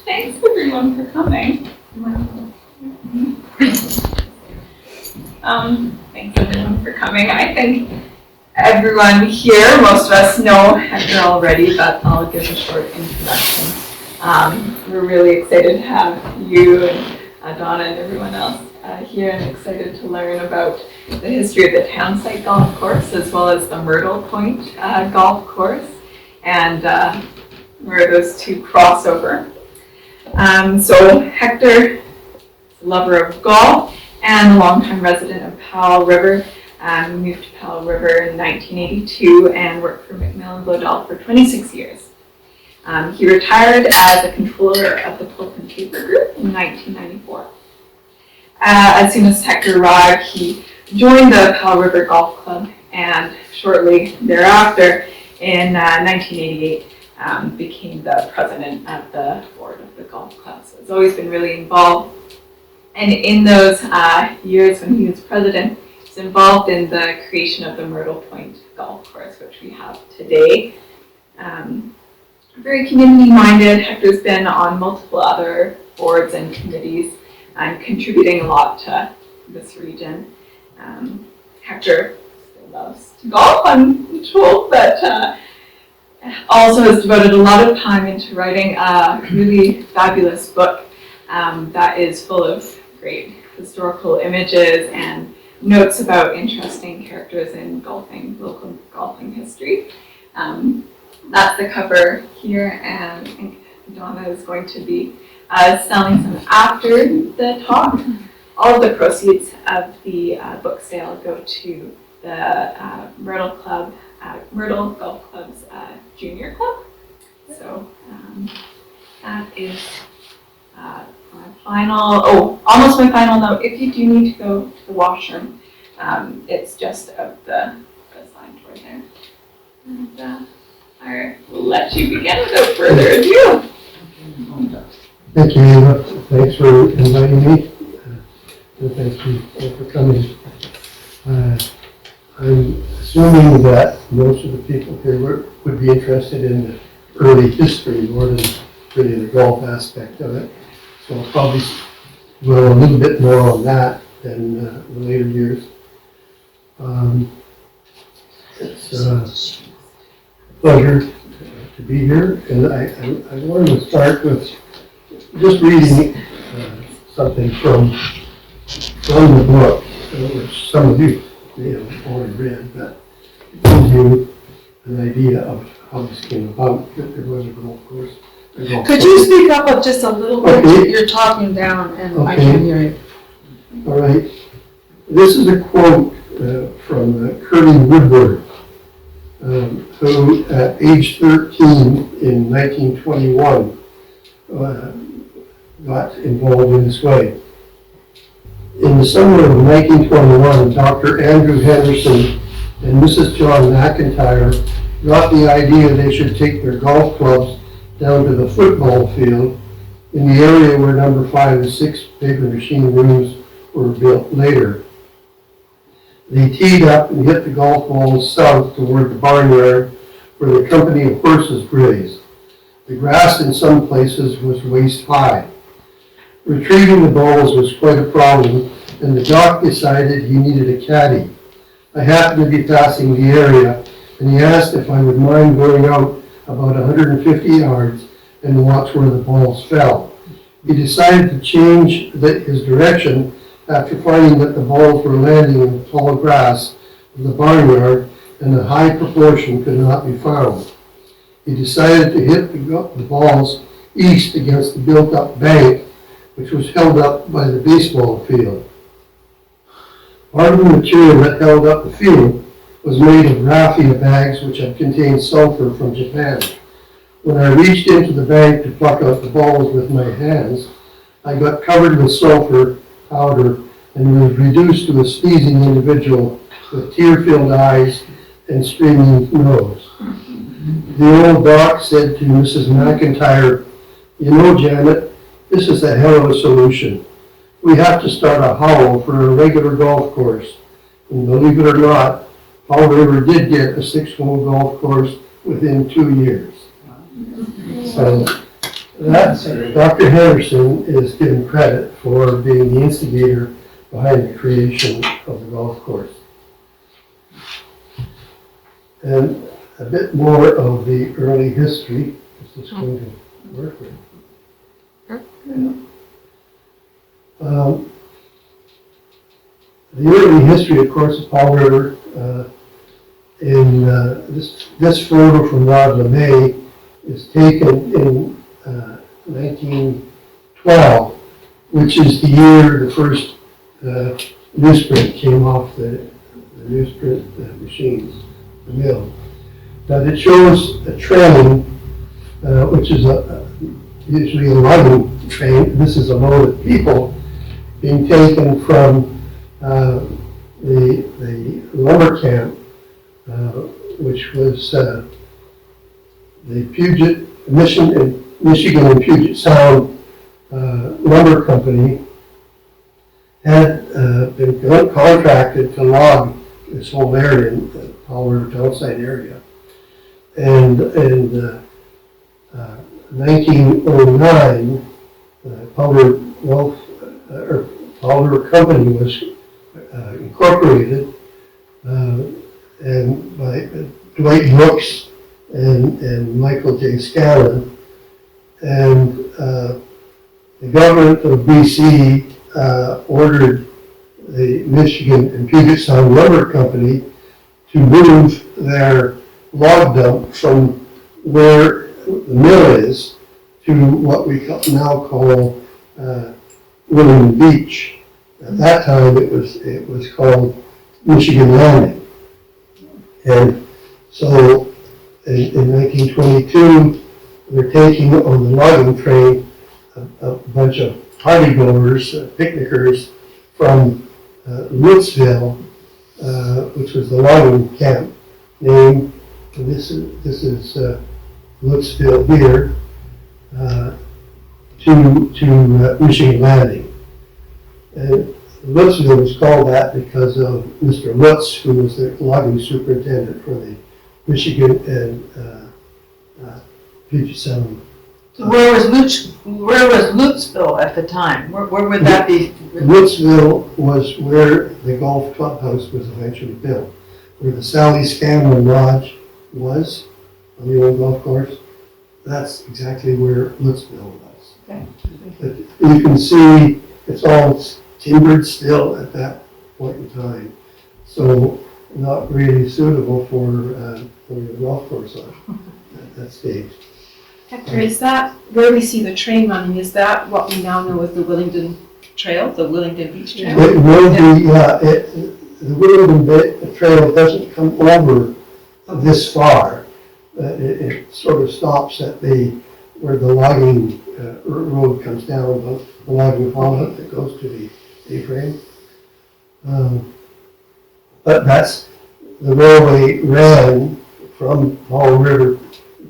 Thanks everyone for coming. Thanks everyone for coming. I think everyone here, most of us know Hector already, but I'll give a short introduction. We're really excited to have you and Donna and everyone else here, and excited to learn about the history of the town site golf course as well as the Myrtle Point golf course and where those two cross over. So Hector is a lover of golf and a longtime resident of Powell River. Moved to Powell River in 1982 and worked for McMillan Bloedel for 26 years. He retired as a controller of the Pulp and Paper Group in 1994. As soon as Hector arrived, he joined the Powell River Golf Club, and shortly thereafter, in 1988, became the president of the board of the golf club. So he's always been really involved. And in those years when he was president, he was involved in the creation of the Myrtle Point Golf Course, which we have today. Very community-minded. Hector's been on multiple other boards and committees and contributing a lot to this region. Hector still loves to golf, I'm told, but also has devoted a lot of time into writing a really fabulous book that is full of great historical images and notes about interesting characters in golfing, local golfing history. That's the cover here, and I think Donna is going to be selling some after the talk. All of the proceeds of the book sale go to the Myrtle Golf Club's junior club. So that is almost my final note. If you do need to go to the washroom, it's just out the sign door there. And I will let you begin without further ado. Thank you, Eva. Thanks for inviting me. And thank you for coming. I'm assuming that most of the people here would be interested in the early history more than really the golf aspect of it. So I'll probably go a little bit more on that than the later years. It's a pleasure to be here, and I wanted to start with just reading something from the book, which some of you may have already read, but it gives you an idea of how this came about, that there was a golf course. Could you speak up just a little bit? Okay. You're talking down and Okay. I can't hear you. All right. This is a quote from Curly Woodward, who at age 13 in 1921 got involved in this way. In the summer of 1921, Dr. Andrew Henderson and Mrs. John McIntyre got the idea they should take their golf clubs down to the football field in the area where number 5 and 6 paper machine rooms were built later. They teed up and hit the golf balls south toward the barnyard where the company of horses grazed. The grass in some places was waist high. Retrieving the balls was quite a problem, and the doc decided he needed a caddy. I happened to be passing the area, and he asked if I would mind going out about 150 yards and watch where the balls fell. He decided to change his direction after finding that the balls were landing in the tall grass of the barnyard and a high proportion could not be found. He decided to hit the balls east against the built-up bank, which was held up by the baseball field. Part of the material that held up the field was made of raffia bags which had contained sulfur from Japan. When I reached into the bank to pluck out the balls with my hands, I got covered with sulfur powder and was reduced to a sneezing individual with tear-filled eyes and streaming nose. The old doc said to Mrs. McIntyre, "You know, Janet, this is a hell of a solution. We have to start a hollow for a regular golf course." And believe it or not, Powell River did get a 6-hole golf course within 2 years. So That's, Dr. Henderson is given credit for being the instigator behind the creation of the golf course. And a bit more of the early history. Is this going to work? The early history, of course, of Powell River. This photo from Rod LeMay is taken in 1912, which is the year the first newsprint came off the newsprint machines, the mill. Now it shows a train, which is usually a logging train. This is a load of people being taken from the lumber camp, which was the Michigan and Puget Sound Lumber Company had been contracted to log this whole area in the Powell River townsite area. And in 1909, Powell River Company was incorporated, and by Dwight Brooks and Michael J. Scanlon, and the government of BC ordered the Michigan and Puget Sound Lumber Company to move their log dump from where the mill is to what we now call William Beach. At that time, it was called Michigan Landing. And so in 1922, they're taking on the logging train a bunch of party goers, picnickers from Woodsville, which was the logging camp name. And this is Woodsville here, to Michigan Landing. And Woodsville was called that because of Mr. Lutz, who was the logging superintendent for the Michigan and Puget Sound. Where was Lutzville at the time? Where would that be? Woodsville was where the golf clubhouse was eventually built, where the Sally Scanlon Lodge was on the old golf course. That's exactly where Woodsville was. Okay. But you can see it's all timbered still at that point in time, so not really suitable for your golf course at that stage. Hector, is that where we see the train running? Is that what we now know as the Willingdon Trail, the Willingdon Beach Trail? It will be, yeah. The Willingdon Trail doesn't come over this far. It sort of stops at where the logging road comes down, the logging hollow that goes to the A-frame. But that's, the railway ran from Powell River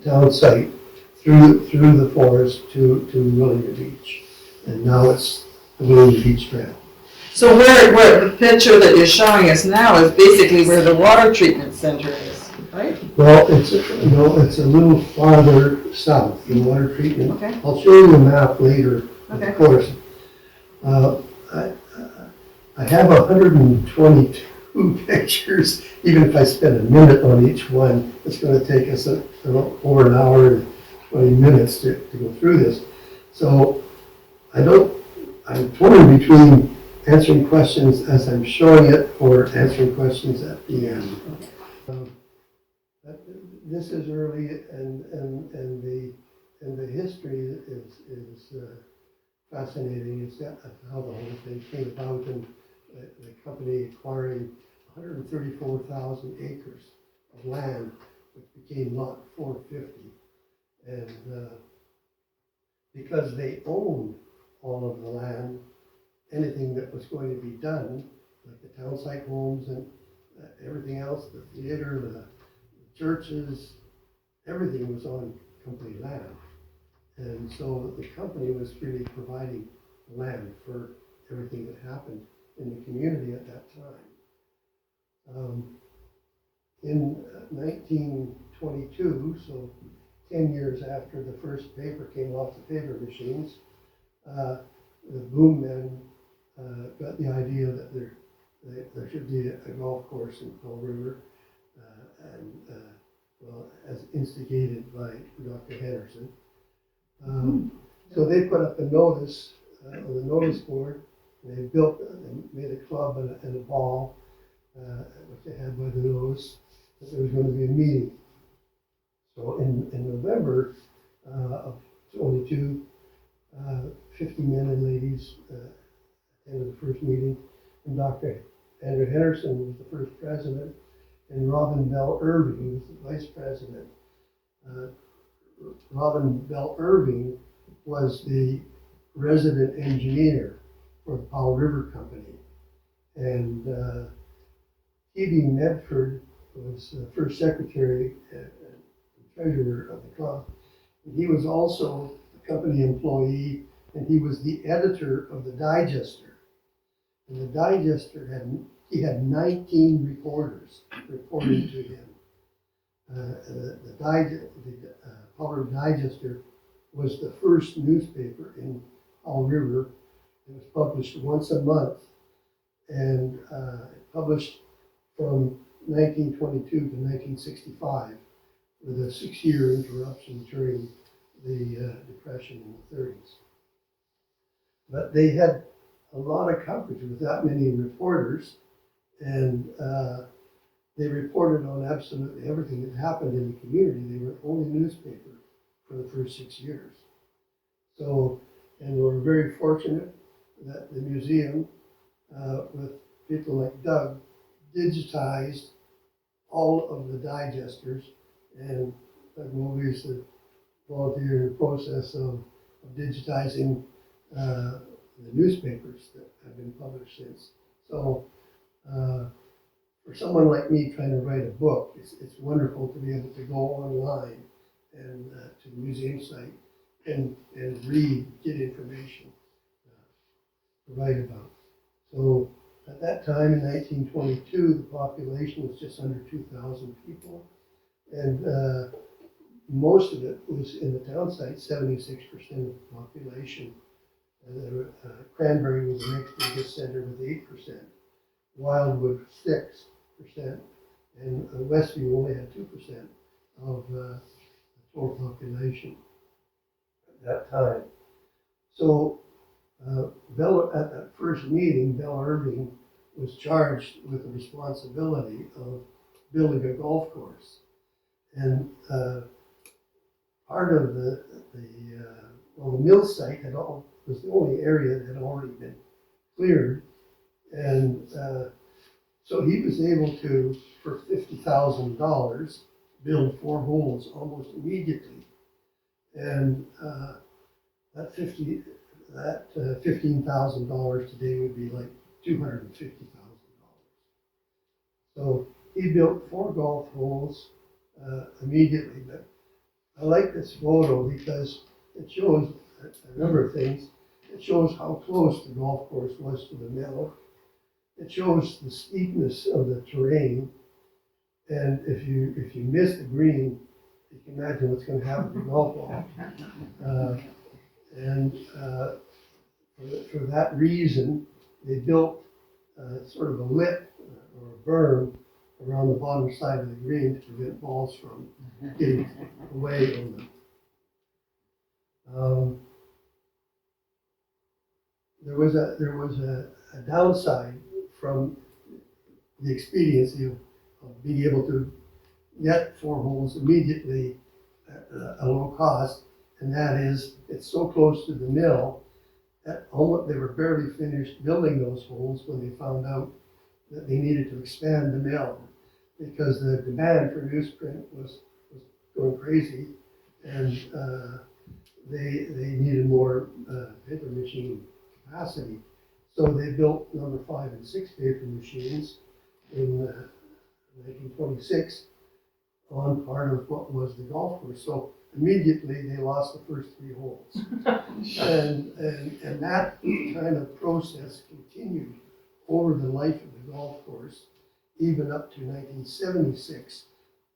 town site through the forest to Willingdon Beach. And now it's the Willingdon Beach Trail. So where the picture that you're showing us now is basically where the water treatment center is, right? Well, it's a little farther south, the water treatment. Okay. I'll show you a map later, Okay. of course. I have 122 pictures. Even if I spend a minute on each one, it's going to take us over an hour and 20 minutes to go through this. So I'm torn between answering questions as I'm showing it or answering questions at the end. This is early, and the history is fascinating. It's how the whole thing came about, and the company acquiring 134,000 acres of land, which became Lot 450. And because they owned all of the land, anything that was going to be done, like the town site homes and everything else, the theater, the churches, everything was on company land. And so the company was really providing land for everything that happened in the community at that time. In 1922, so 10 years after the first paper came off the paper machines, the boom men got the idea that there should be a golf course in Powell River, well, as instigated by Dr. Henderson. So they put up a notice on the notice board. They made a club and a ball, which they had by the nose, that there was going to be a meeting. So in November of 22, 50 men and ladies attended the first meeting, and Dr. Andrew Henderson was the first president, and Robin Bell Irving was the vice president. Robin Bell Irving was the resident engineer for the Powell River Company, and T.B. Medford was the first secretary and treasurer of the club. And he was also a company employee, and he was the editor of the Digester. And the Digester had 19 reporters reporting to him. The Powell River Digester was the first newspaper in Powell River. It was published once a month, and it published from 1922 to 1965, with a 6-year interruption during the Depression in the 30s. But they had a lot of coverage with that many reporters, and they reported on absolutely everything that happened in the community. They were the only newspaper for the first 6 years. So, and we were very fortunate that the museum, with people like Doug, digitized all of the digesters, and Doug Mulvey is the volunteer in the process of digitizing the newspapers that have been published since. So for someone like me trying to write a book, it's wonderful to be able to go online and to the museum site and read, get information to write about. So at that time in 1922, the population was just under 2,000 people, and most of it was in the town site, 76% of the population. And Cranberry was the next biggest center with 8%, Wildwood 6%, and Westview only had 2% of the total population at that time. So Bell, at that first meeting, Bell Irving was charged with the responsibility of building a golf course. And part of the mill site was the only area that had already been cleared. And so he was able to, for $50,000, build 4 holes almost immediately. And that $15,000 today would be like $250,000. So he built 4 golf holes immediately. But I like this photo because it shows a number of things. It shows how close the golf course was to the mill. It shows the steepness of the terrain. And if you miss the green, you can imagine what's going to happen to the golf ball. For that reason, they built sort of a lip or a berm around the bottom side of the green to prevent balls from getting away on them. There was a downside from the expediency of being able to get 4 holes immediately at a low cost, and that is it's so close to the mill that they were barely finished building those holes when they found out that they needed to expand the mill because the demand for newsprint was going crazy, and they needed more paper machine capacity. So they built number 5 and 6 paper machines in 1926 on part of what was the golf course. So immediately they lost the first 3 holes. and that kind of process continued over the life of the golf course, even up to 1976.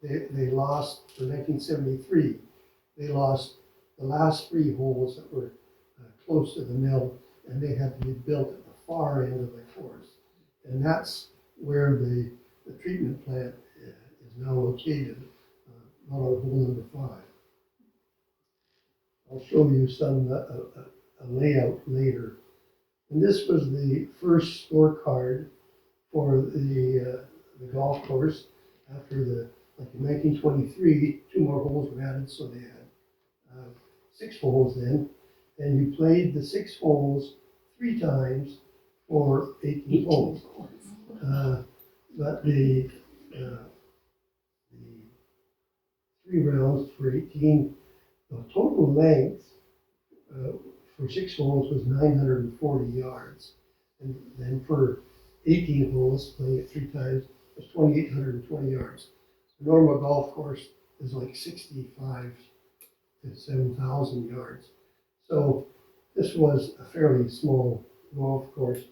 They lost, for 1973, they lost the last 3 holes that were close to the mill, and they had to be built at the far end of the course. And that's where the treatment plant is now located, not on hole number 5. I'll show you some a layout later. And this was the first scorecard for the golf course after like in 1923, 2 more holes were added, so they had 6 holes then. And you played the 6 holes 3 times for 18 holes. But the 3 rounds for 18, the total length for 6 holes was 940 yards. And then for 18 holes, playing it 3 times, was 2,820 yards. The normal golf course is like 65 to 7,000 yards. So this was a fairly small golf course.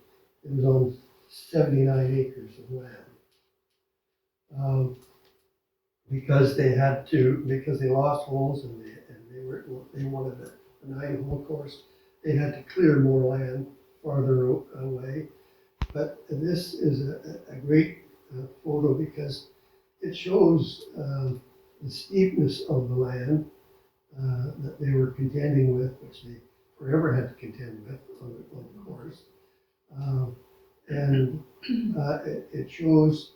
It was on 79 acres of land. Because they lost holes and they wanted a 9-hole course, they had to clear more land farther away. But this is a great photo because it shows the steepness of the land that they were contending with, which they forever had to contend with on the course. And it shows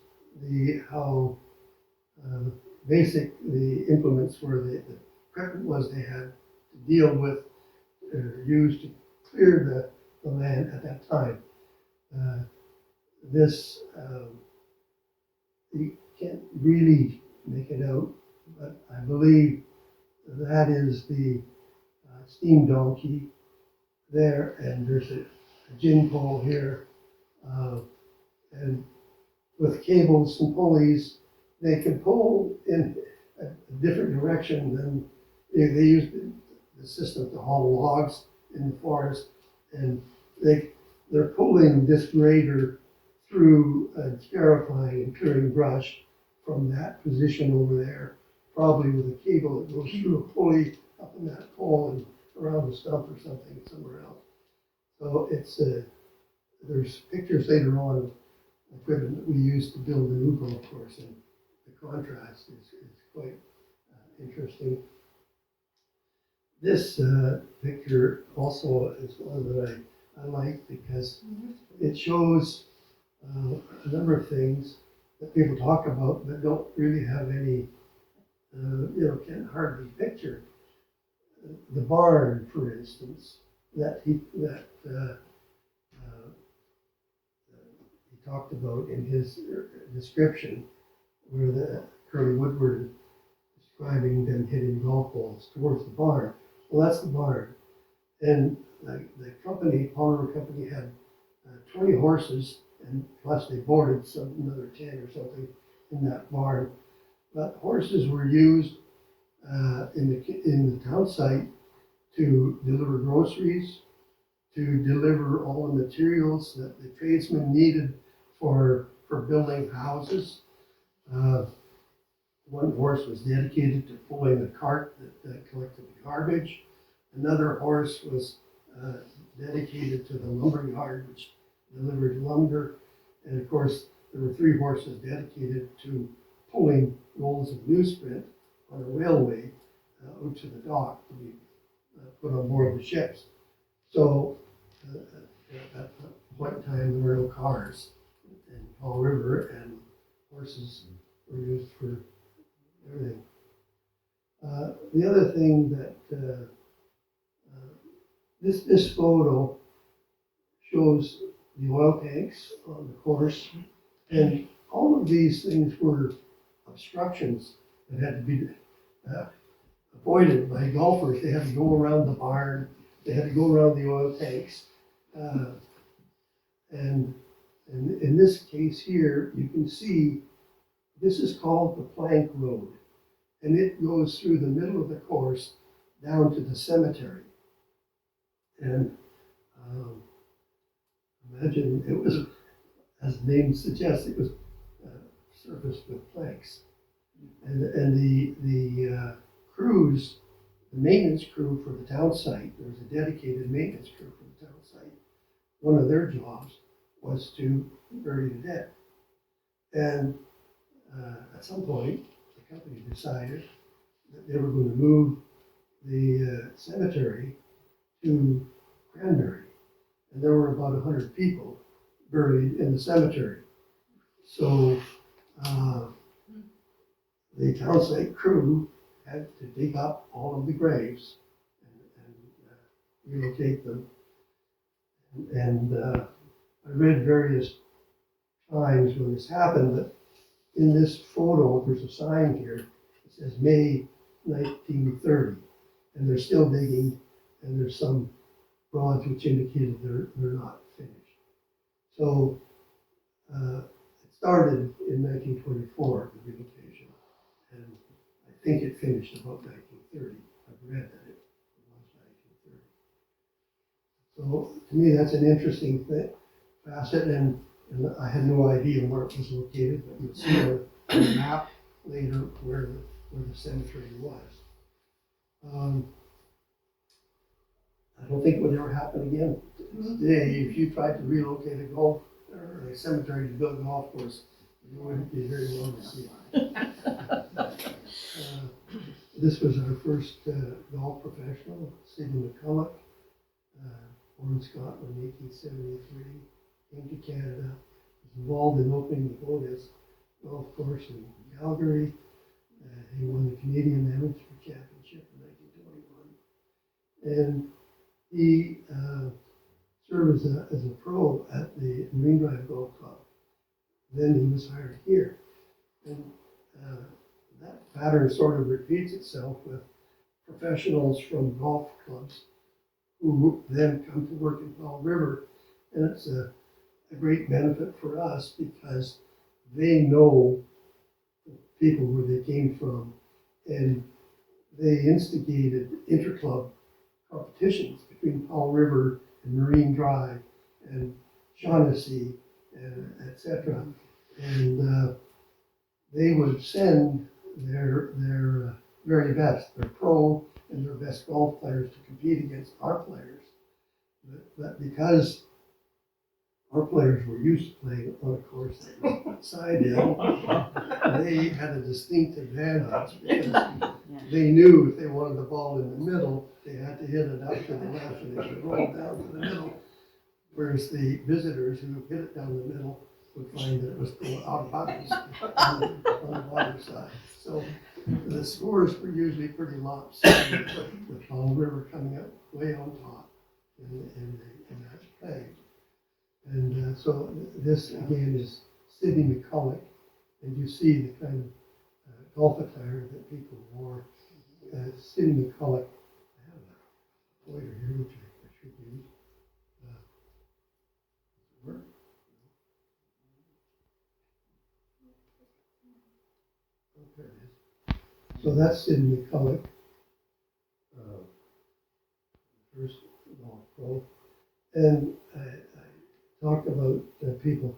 how basic the implements were. The equipment was they had to deal with, used to clear the land at that time. You can't really make it out, but I believe that is the steam donkey there, and there's a gin pole here, and with cables and pulleys, they can pull in a different direction than they used the system to haul logs in the forest, and they're pulling this grader through scarifying and clearing brush from that position over there, probably with a cable that goes through a pulley up in that pole and around the stump or something somewhere else. So there's pictures later on of equipment that we used to build the new golf course, and the contrast is quite interesting. This picture also is one that I like because it shows a number of things that people talk about but don't really have any, can hardly picture. The barn, for instance, that he talked about in his description, where the Curly Woodward is describing them hitting golf balls towards the barn. Well, that's the barn. And the company, Powell River Company, had 20 horses, and plus they boarded another 10 or something in that barn. But horses were used in the town site to deliver groceries, to deliver all the materials that the tradesmen needed for building houses. One horse was dedicated to pulling the cart that collected the garbage. Another horse was dedicated to the lumber yard, which delivered lumber. And of course, there were 3 horses dedicated to pulling rolls of newsprint on a railway out to the dock to be put on board the ships. So at that point in time, there were no cars in Powell River, and horses were used for everything. The other thing that this photo shows the oil tanks on the course, and all of these things were obstructions that had to be avoided by golfers. They had to go around the barn, they had to go around the oil tanks, and in this case here, you can see this is called the plank road, and it goes through the middle of the course down to the cemetery. And imagine it was, as the name suggests, it was surfaced with planks. And the crews the maintenance crew for the town site, there was a dedicated maintenance crew for the town site. One of their jobs was to bury the dead. And at some point, the company decided that they were going to move the cemetery to Cranberry. And there were about 100 people buried in the cemetery. So the town site crew had to dig up all of the graves and relocate them. And I read various times when this happened that in this photo, there's a sign here that says May 1930, and they're still digging, and there's some rods which indicated they're not finished. So it started in 1924, the relocation, and I think it finished about 1930. I've read that it was 1930. So to me, that's an interesting facet, and I had no idea where it was located, but you'll see on the map later where the cemetery was. I don't think it would ever happen again. Today, if you tried to relocate a golf or a cemetery to build a golf course, you wouldn't be very well received. This was our first golf professional, Sidney McCulloch, born in Scotland in 1873, came to Canada, was involved in opening the Bonus golf course in Calgary. He won the Canadian Amateur Championship in 1921. And he served as a pro at the Marine Drive Golf Club. Then he was hired here. And that pattern sort of repeats itself with professionals from golf clubs who then come to work in Powell River. And it's a great benefit for us because they know the people where they came from, and they instigated interclub competitions between Powell River and Marine Drive and Shaughnessy, and etc. And they would send their very best, their pro and their best golf players to compete against our players. But because our players were used to playing on a course that was side hill, they had a distinct advantage because they knew if they wanted the ball in the middle, they had to hit it up to the left and it should roll down to the middle. Whereas the visitors who hit it down the middle would find that it was going out of bounds on the water side. So the scores were usually pretty lopsided, with Powell River coming up way on top in the match play. And so this again is Sidney McCulloch, and you see the kind of golf attire that people wore. Sidney McCulloch, I have a pointer here which I should use. Does it work? Oh, there it is. So that's Sidney McCulloch, first golf pro. And I talked about people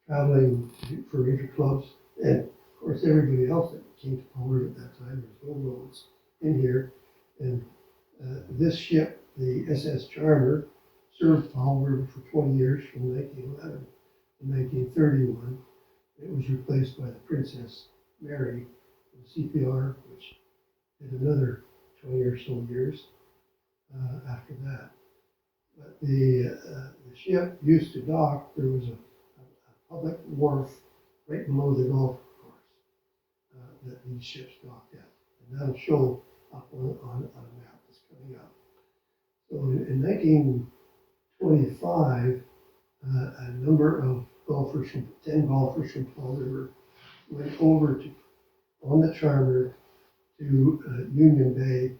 traveling for interclubs, and of course everybody else that came to Powell River at that time. There's no roads in here, and this ship, the SS Charmer, served Powell River for 20 years from 1911 to 1931. It was replaced by the Princess Mary, the CPR, which did another 20 or so years after that. But the ship used to dock. There was a public wharf right below the golf course that these ships docked at. And that'll show up on a map that's coming up. So in 1925, a number of golfers, 10 golfers from Powell River, went over on the Charmer to Union Bay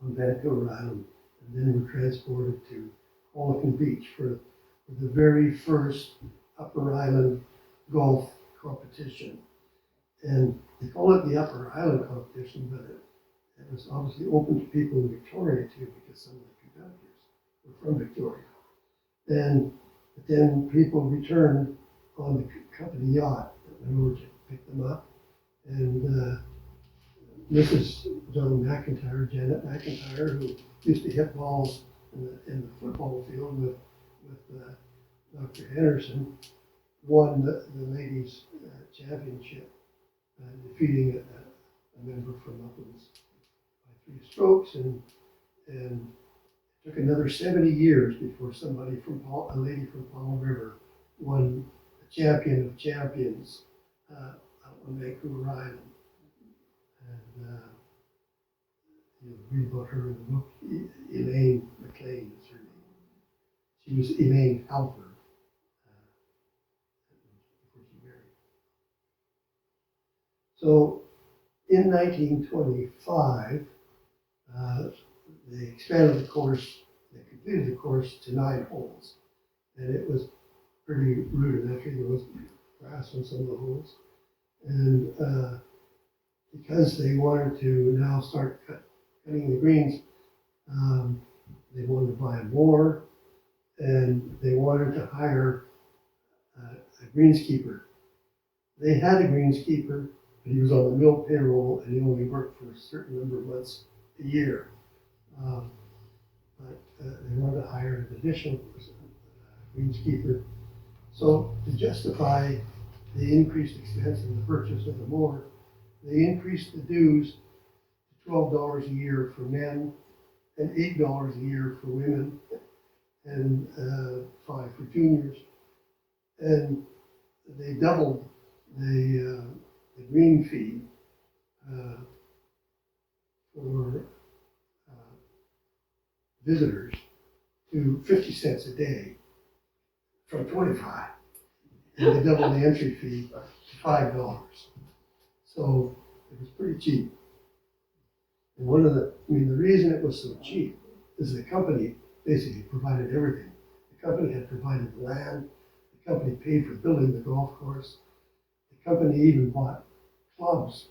on Vancouver Island, and then were transported to Qualicum Beach for the very first Upper Island golf competition. And they call it the Upper Island competition, but it was obviously open to people in Victoria too, because some of the competitors were from Victoria. And then people returned on the company yacht that went over to pick them up. And Mrs. John McIntyre, Janet McIntyre, who used to hit balls in the football field with Dr. Henderson, won the ladies' championship, defeating a member from Uplands by 3 strokes, and it took another 70 years before a lady from Powell River won the champion of champions out on Vancouver Island. And you read about her in the book. Elaine McLean is her name. She was Elaine Halford before she married. So in 1925, they expanded the course, they completed the course to 9 holes. And it was pretty rudimentary. There was grass on some of the holes. And because they wanted to now start cutting the greens, they wanted to buy more, and they wanted to hire a greenskeeper. They had a greenskeeper, but he was on the mill payroll, and he only worked for a certain number of months a year. But they wanted to hire an additional greenskeeper. So to justify the increased expense in the purchase of the mower, they increased the dues to $12 a year for men and $8 a year for women and $5 for juniors. And they doubled the green fee for visitors to 50 cents a day from 25. And they doubled the entry fee to $5. So it was pretty cheap. And the reason it was so cheap is the company basically provided everything. The company had provided the land, the company paid for building the golf course, the company even bought clubs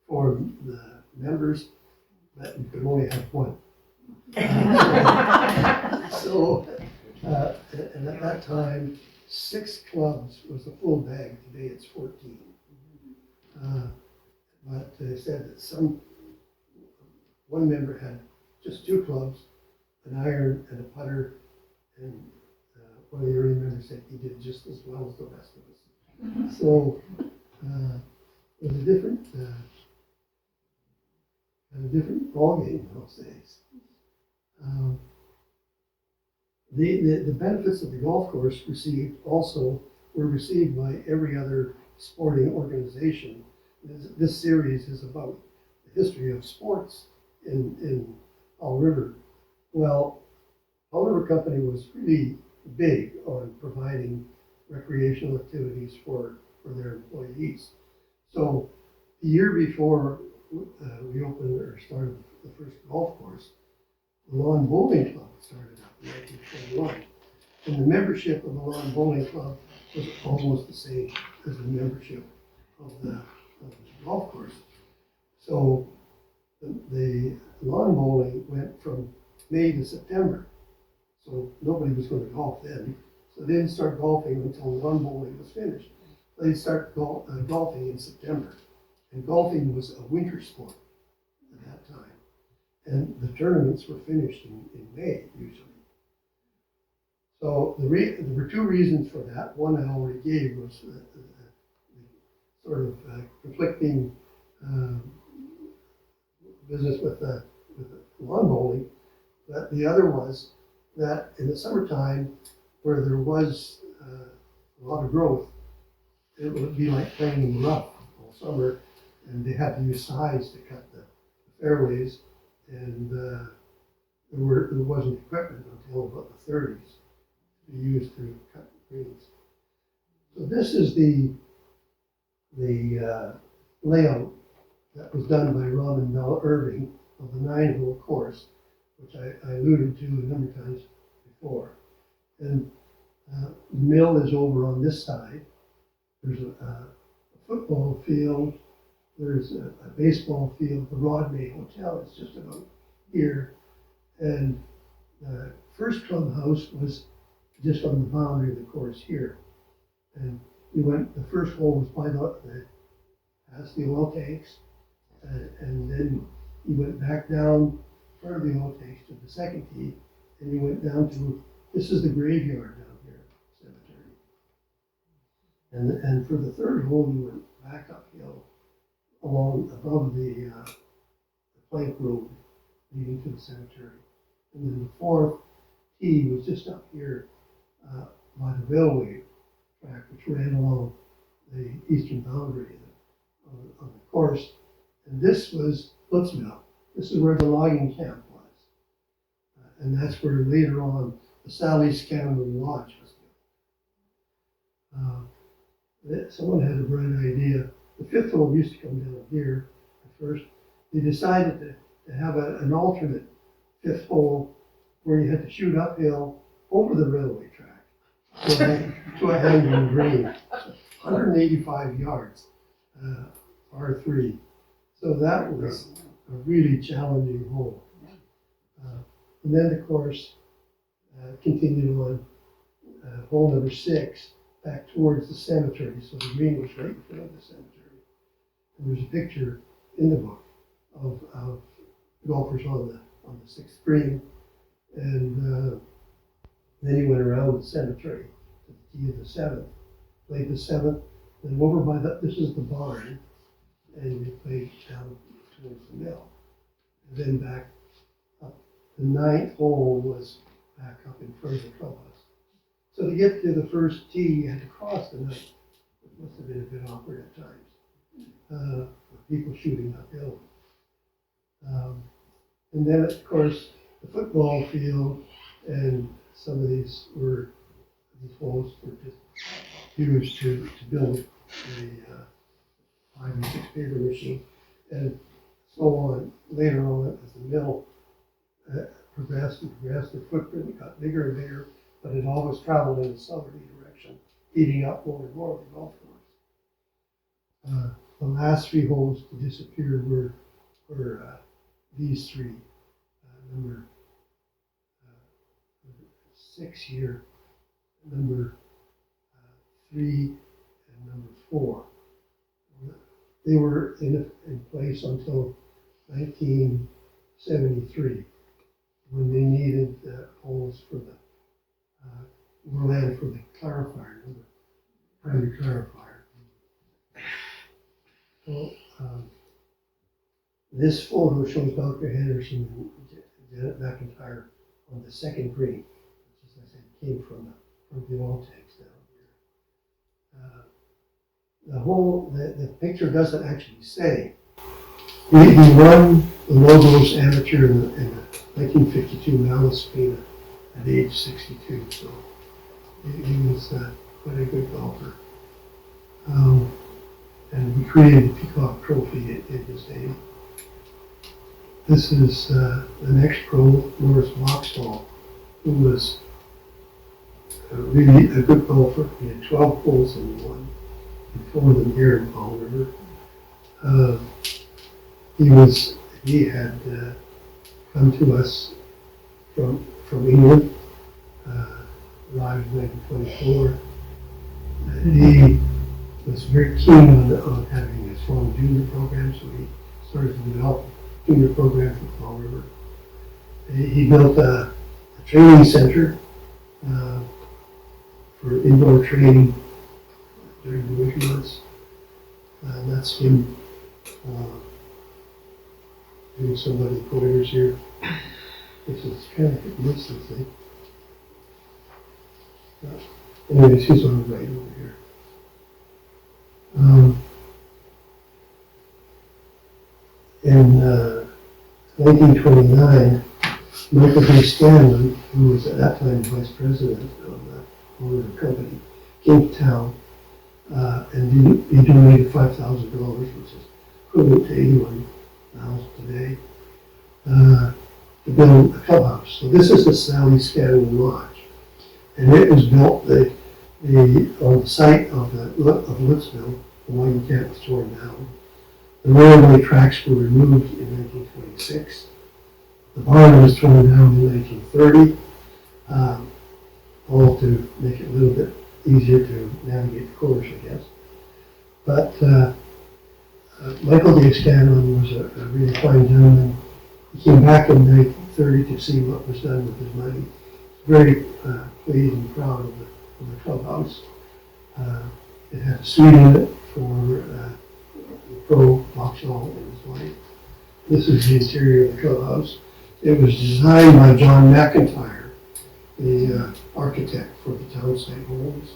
for the members, but you could only have one. And at that time, 6 clubs was a full bag. Today it's 14. But they said that one member had just 2 clubs, an iron and a putter, and one of the early members said he did just as well as the rest of us. So it was a different ballgame in those days. The benefits of the golf course were received by every other sporting organization. This series is about the history of sports in Powell River. Well, Powell River Company was really big on providing recreational activities for their employees. So the year before we opened or started the first golf course, the Lawn Bowling Club started up in 1921. And the membership of the Lawn Bowling Club was almost the same as the membership of the golf course. So the lawn bowling went from May to September. So nobody was going to golf then. So they didn't start golfing until lawn bowling was finished. They'd start golfing in September. And golfing was a winter sport at that time. And the tournaments were finished in May, usually. So there were 2 reasons for that. One I already gave was the sort of conflicting business with the lawn bowling. But the other was that in the summertime, where there was a lot of growth, it would be like playing in the rough all summer, and they had to use size to cut the fairways, and there wasn't equipment until about the 30s to be used to cut greens. So this is the layout that was done by Robin Bell Irving of the 9-hole course, which I alluded to a number of times before. And the mill is over on this side. There's a football field. There's a baseball field. The Rodney Hotel is just about here. And the first clubhouse was just on the boundary of the course here. And the first hole was by past the oil tanks. And then he went back down front of the old takes to the second tee, and he went down to, this is the graveyard down here, cemetery. And for the third hole, he went back uphill along above the plank road leading to the cemetery. And then the fourth tee was just up here by the railway track, which ran along the eastern boundary of the course. And this was Blitzville. This is where the logging camp was. And that's where later on the Sally Scanlon Lodge was built. Someone had a bright idea. The fifth hole used to come down here at first. They decided to have an alternate fifth hole where you had to shoot uphill over the railway track to a hanging green. 185 yards, R3. So that was a really challenging hole. And then the course continued on hole number 6 back towards the cemetery. So the green was right in front of the cemetery. And there's a picture in the book of golfers on the 6th green. And then he went around the cemetery to the tee of the 7th, played the 7th, then over by this is the barn, and we played down towards the mill. And then back up. The 9th hole was back up in front of the clubhouse. So to get to the first tee, you had to cross the 9th. It must have been a bit awkward at times, with people shooting uphill. And then, of course, the football field and some of these holes were just used to build a 5 and 6 paper machine, and so on. Later on, as the mill progressed, the footprint got bigger and bigger, but it always traveled in a southerly direction, eating up more and more of the golf course. The last 3 holes to disappear were these 3, number 6 here, number 3, and number 4. They were in place until 1973, when they needed holes for the more land for the clarifier, the primary clarifier. So this photo shows Dr. Henderson and Janet McIntyre on the 2nd green, which, as I said, came from the oil tanks down here. The picture doesn't actually say. He won the Logos Amateur in the 1952 Malaspina at age 62, so he was quite a good golfer. And we created the Peacock Trophy in his name. This is the next pro, Morris Boxall, who was really a good golfer. He had 12 holes in one, and 4 of them here in Powell River. He had come to us from England, arrived in 1924. He was very keen on having a strong junior program, so he started to develop a junior program for Powell River. He built a training center for indoor training during the winter months. And that's him doing some of the pointers here. This is kind of hit and miss, I think. Anyways, he's on the right over here. In 1929, Michael B. Scanlon, who was at that time vice president of the Powell River Company, came to town and he donated $5,000, which is equivalent to 81,000 today, to build a clubhouse. So this is the Sally Scanlon Lodge, and it was built on the site of Litzville. The logging camp was torn down. The railway tracks were removed in 1926. The barn was torn down in 1930, all to make it a little bit easier to navigate the course, I guess. But Michael D. Scanlon was a really fine gentleman. He came back in 1930 to see what was done with his money. Very pleased and proud of the clubhouse. It had a suite in it for the pro Vauxhall and his wife. This is the interior of the clubhouse. It was designed by John McIntyre, the architect for the town site homes.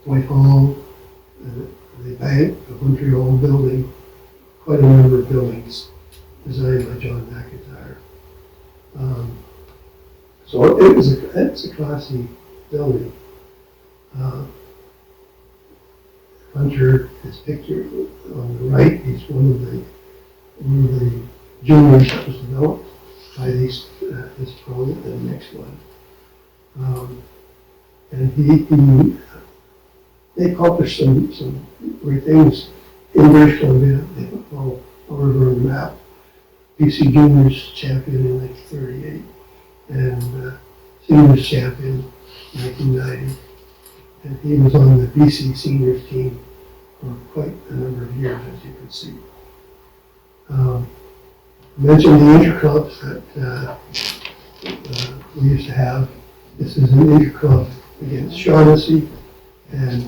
Whitehall, the Bank of Montreal building, quite a number of buildings designed by John McIntyre. So it's a classy building. Hunter is pictured on the right. He's one of the juniors that was developed by this pro and the next one. And they accomplished some great things in British Columbia. They put Powell River on the map. BC Juniors champion in 1938 and Seniors champion in 1990. And he was on the BC Seniors team for quite a number of years, as you can see. I mentioned the interclubs that we used to have. This is an interclub against Shaughnessy. And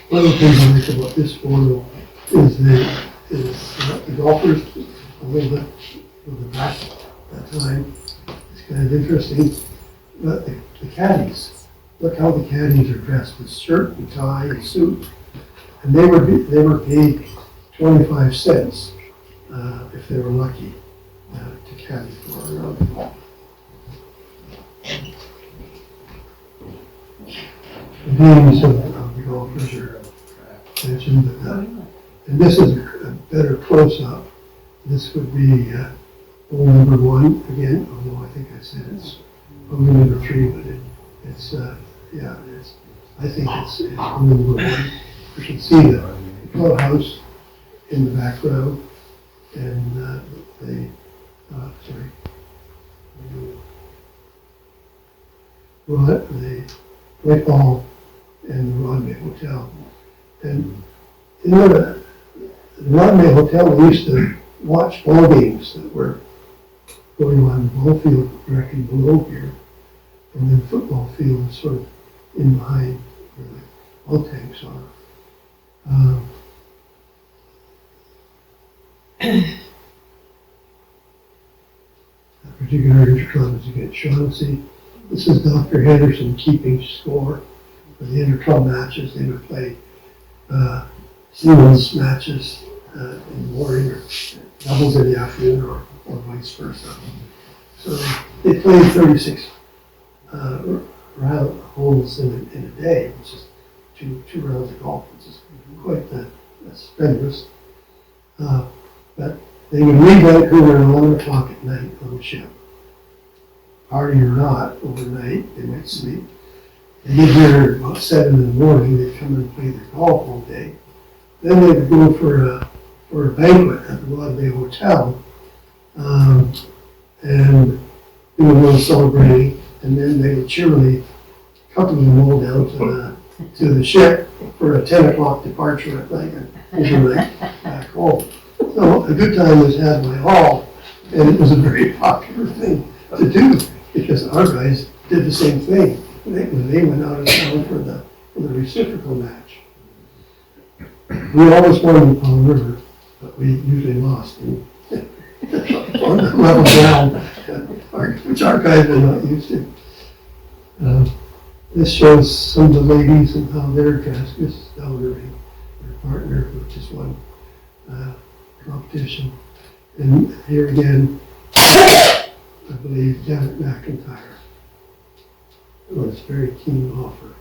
one of the things I like about this photo is the golfers a little bit from the back at that time. It's kind of interesting. But the caddies, look how the caddies are dressed with shirt and tie and suit. And they were paid 25 cents if they were lucky to caddy for a round. The names of the golfers are mentioned, and this is a better close-up. This would be hole number 1 again, although I think I said it's only number 3, but I think it's hole number 1. You can see the clubhouse in the background, and the Whitehall and the Rodney Hotel. And you know, the Rodney Hotel, we used to watch ball games that were going on in the ball field directly below here. And then the football field was sort of in behind where the ball tanks are. That particular interclub is against Shaughnessy. This is Dr. Henderson keeping score for the interclub matches. They would play singles matches in the morning or doubles in the afternoon or vice versa. So they played 36 round holes in a day, which is two rounds of golf, which is quite strenuous. But they would leave Vancouver at 11 o'clock at night on the ship. Party or not, overnight, they might sleep. They get here at about 7 in the morning, they'd come and play their golf all day. Then they would go for a banquet at the Rodney Hotel, and do a little celebrating, and then they would cheerily accompany them all down to the ship for a 10 o'clock departure at night and overnight back home. So a good time was had by all, and it was a very popular thing to do because our guys did the same thing. They went out of town for the reciprocal match. We always won in Powell River, but we usually lost on the level ground, which our guys are not used to. This shows some of the ladies and how they're dressed. This is Ellery, their partner, who just won competition. And here again, I believe Janet McIntyre was a very keen golfer.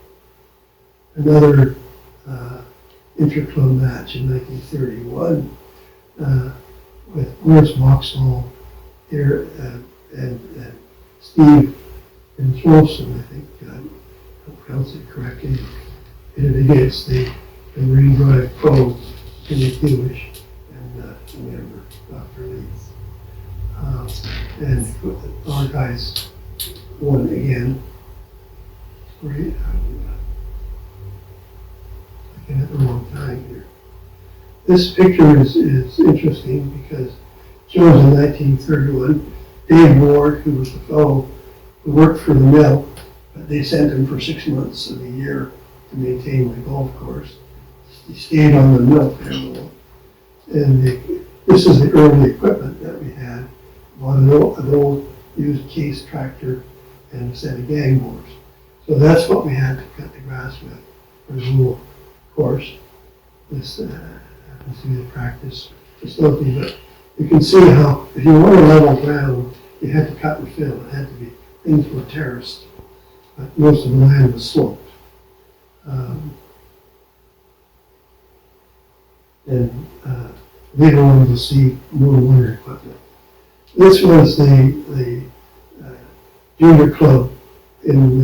Another interclub match in 1931 with Morris Vauxhall here and Steve Wilson, I think, I pronounced it correctly, and against the Marine Drive Pro, Kenny Hewish, and member, Dr. Lee. And our guys won again. Looking at the wrong time here. This picture is interesting because shows in 1931, Dave Ward, who was the fellow who worked for the mill, but they sent him for 6 months of the year to maintain the golf course. He stayed on the mill payroll. And this is the early equipment that we had. An old used case tractor and a set of gang mowers. So that's what we had to cut the grass with for the whole course. This happens to be the practice facility, but you can see how if you want to level ground, you had to cut and fill. It had to be, things were terraced, but most of the land was sloped. And later on we'll see more winter equipment. This was the junior club in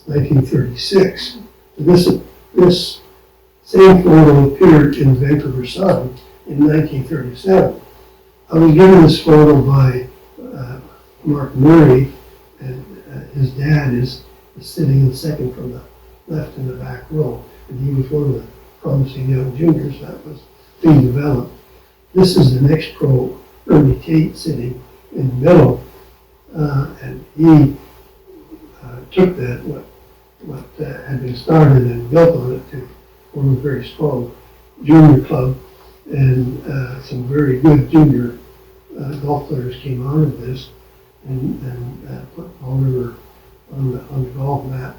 1936. This same photo appeared in Vancouver Sun in 1937. I was given this photo by Mark Murray, and his dad is sitting in second from the left in the back row, and he was one of the promising young juniors that was being developed. This is the next pro, Ernie Tate, sitting in the middle, and he took that, what had been started and built on it to form a very strong junior club, and some very good junior golf players came out of this, and put Powell River on the golf map.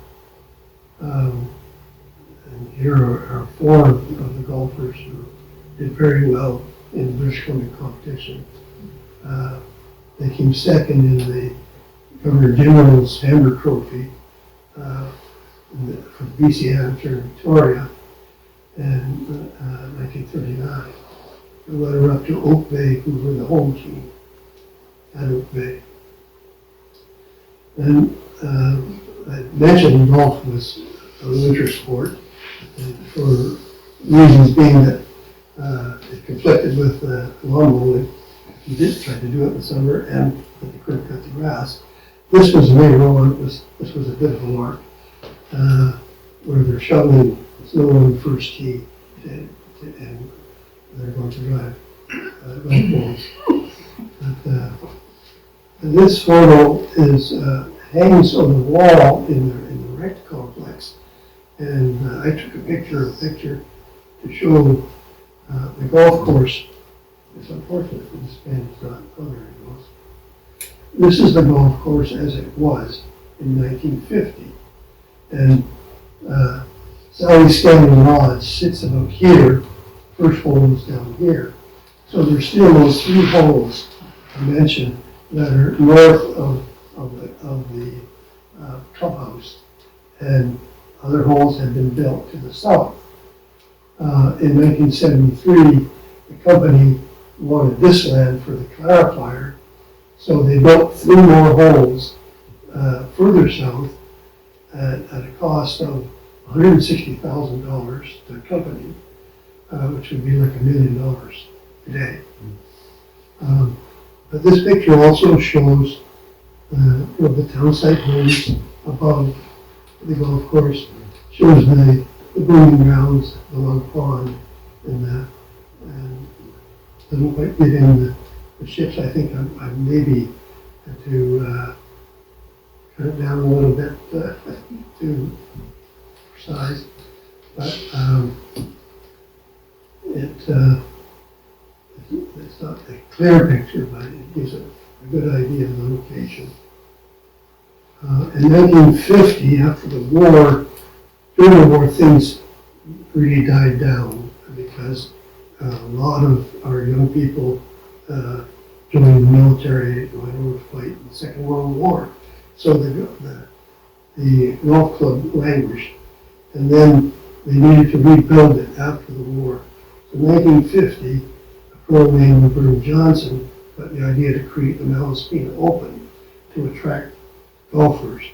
And here are 4 of the golfers who did very well in British Columbia competition. They came second in the Governor General's Hammer Trophy for the BC Amateur in Victoria in 1939. We led her up to Oak Bay, who were the home team at Oak Bay. And I mentioned golf was a winter sport, and for reasons being that it conflicted with lawn mowing. You did try to do it in the summer, and but you couldn't cut the grass. This was later on. This was a bit of a lark, where they're shoveling snow on the first tee, and they're going to drive golf balls. And this photo is hangs on the wall in the rec complex, and I took a picture to show the golf course. It's unfortunate that this pen is not colored. This is the golf course as it was in 1950, and Sally Stanley Lodge sits about here. First hole is down here, so there's still those 3 holes I mentioned that are north of the clubhouse, and other holes have been built to the south. In 1973, the company wanted this land for the clarifier, so they built 3 more holes further south at a cost of $160,000 to the company, which would be like $1 million today. But this picture also shows the townsite homes above the golf course, shows the burning grounds, the log pond, and that, and doesn't quite get in the ships. I think I maybe had to cut it down a little bit to size, but it's not a clear picture, but it gives a good idea of the location. In 1950, after the war, during the war, things really died down because a lot of our young people joined the military, went over to fight in the Second World War. So the golf club languished, and then they needed to rebuild it after the war. So in 1950, a pro named Vernon Johnson got the idea to create the Malaspina Open to attract golfers.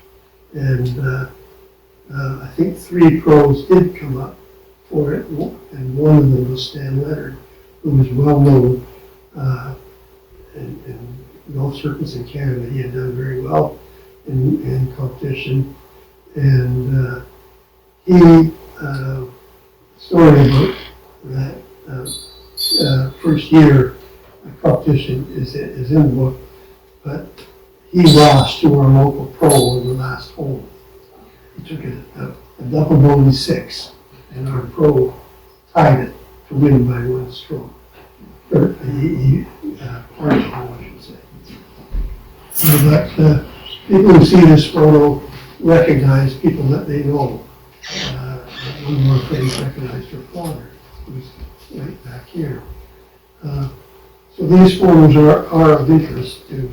And I think 3 pros did come up for it, and one of them was Stan Leonard, who was well known in golf circuits in Canada. He had done very well in competition, and he story about that first year, a competition is in the book, but he lost to our local pro in the last hole. He took a double bogey 6, and our pro tied it to win by 1 stroke. Or he partial, I should say. But people who see this photo recognize people that they know. One of our friends recognized her father, who's right back here. So these photos are of interest to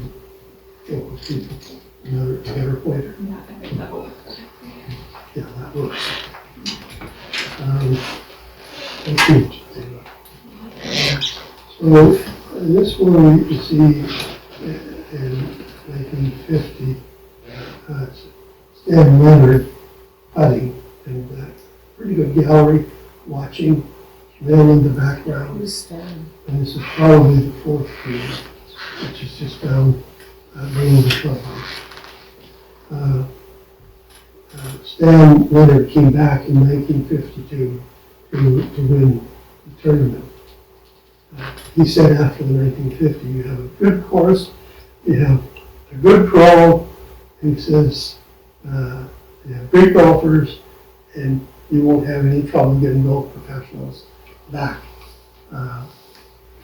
local people. Another pointer. Yeah, I think that will. Yeah, that works. Okay. So in this one, you can see in 1950, Stan Leonard putting, and pretty good gallery, watching, man in the background. Who's Stan? And this is probably the 4th green, which is just down below the clubhouse. Stan Leonard came back in 1952 to win the tournament. He said after the 1950, you have a good course, you have a good pro, he says, you have great golfers, and you won't have any trouble getting golf professionals back.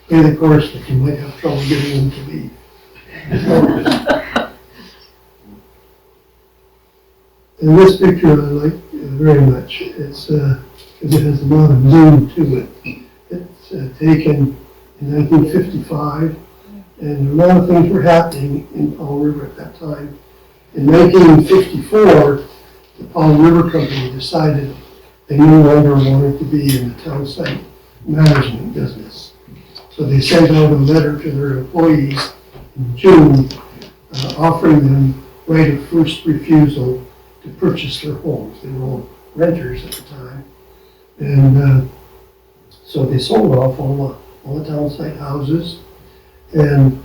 Play the course, but you might have trouble getting them to leave. And this picture I like very much. It's because it has a lot of zoom to it. It's taken in 1955, and a lot of things were happening in Powell River at that time. In 1954, the Powell River Company decided they no longer wanted to be in the town site management business. So they sent out a letter to their employees in June offering them right of first refusal to purchase their homes. They were all renters at the time. And so they sold off all the town site houses, and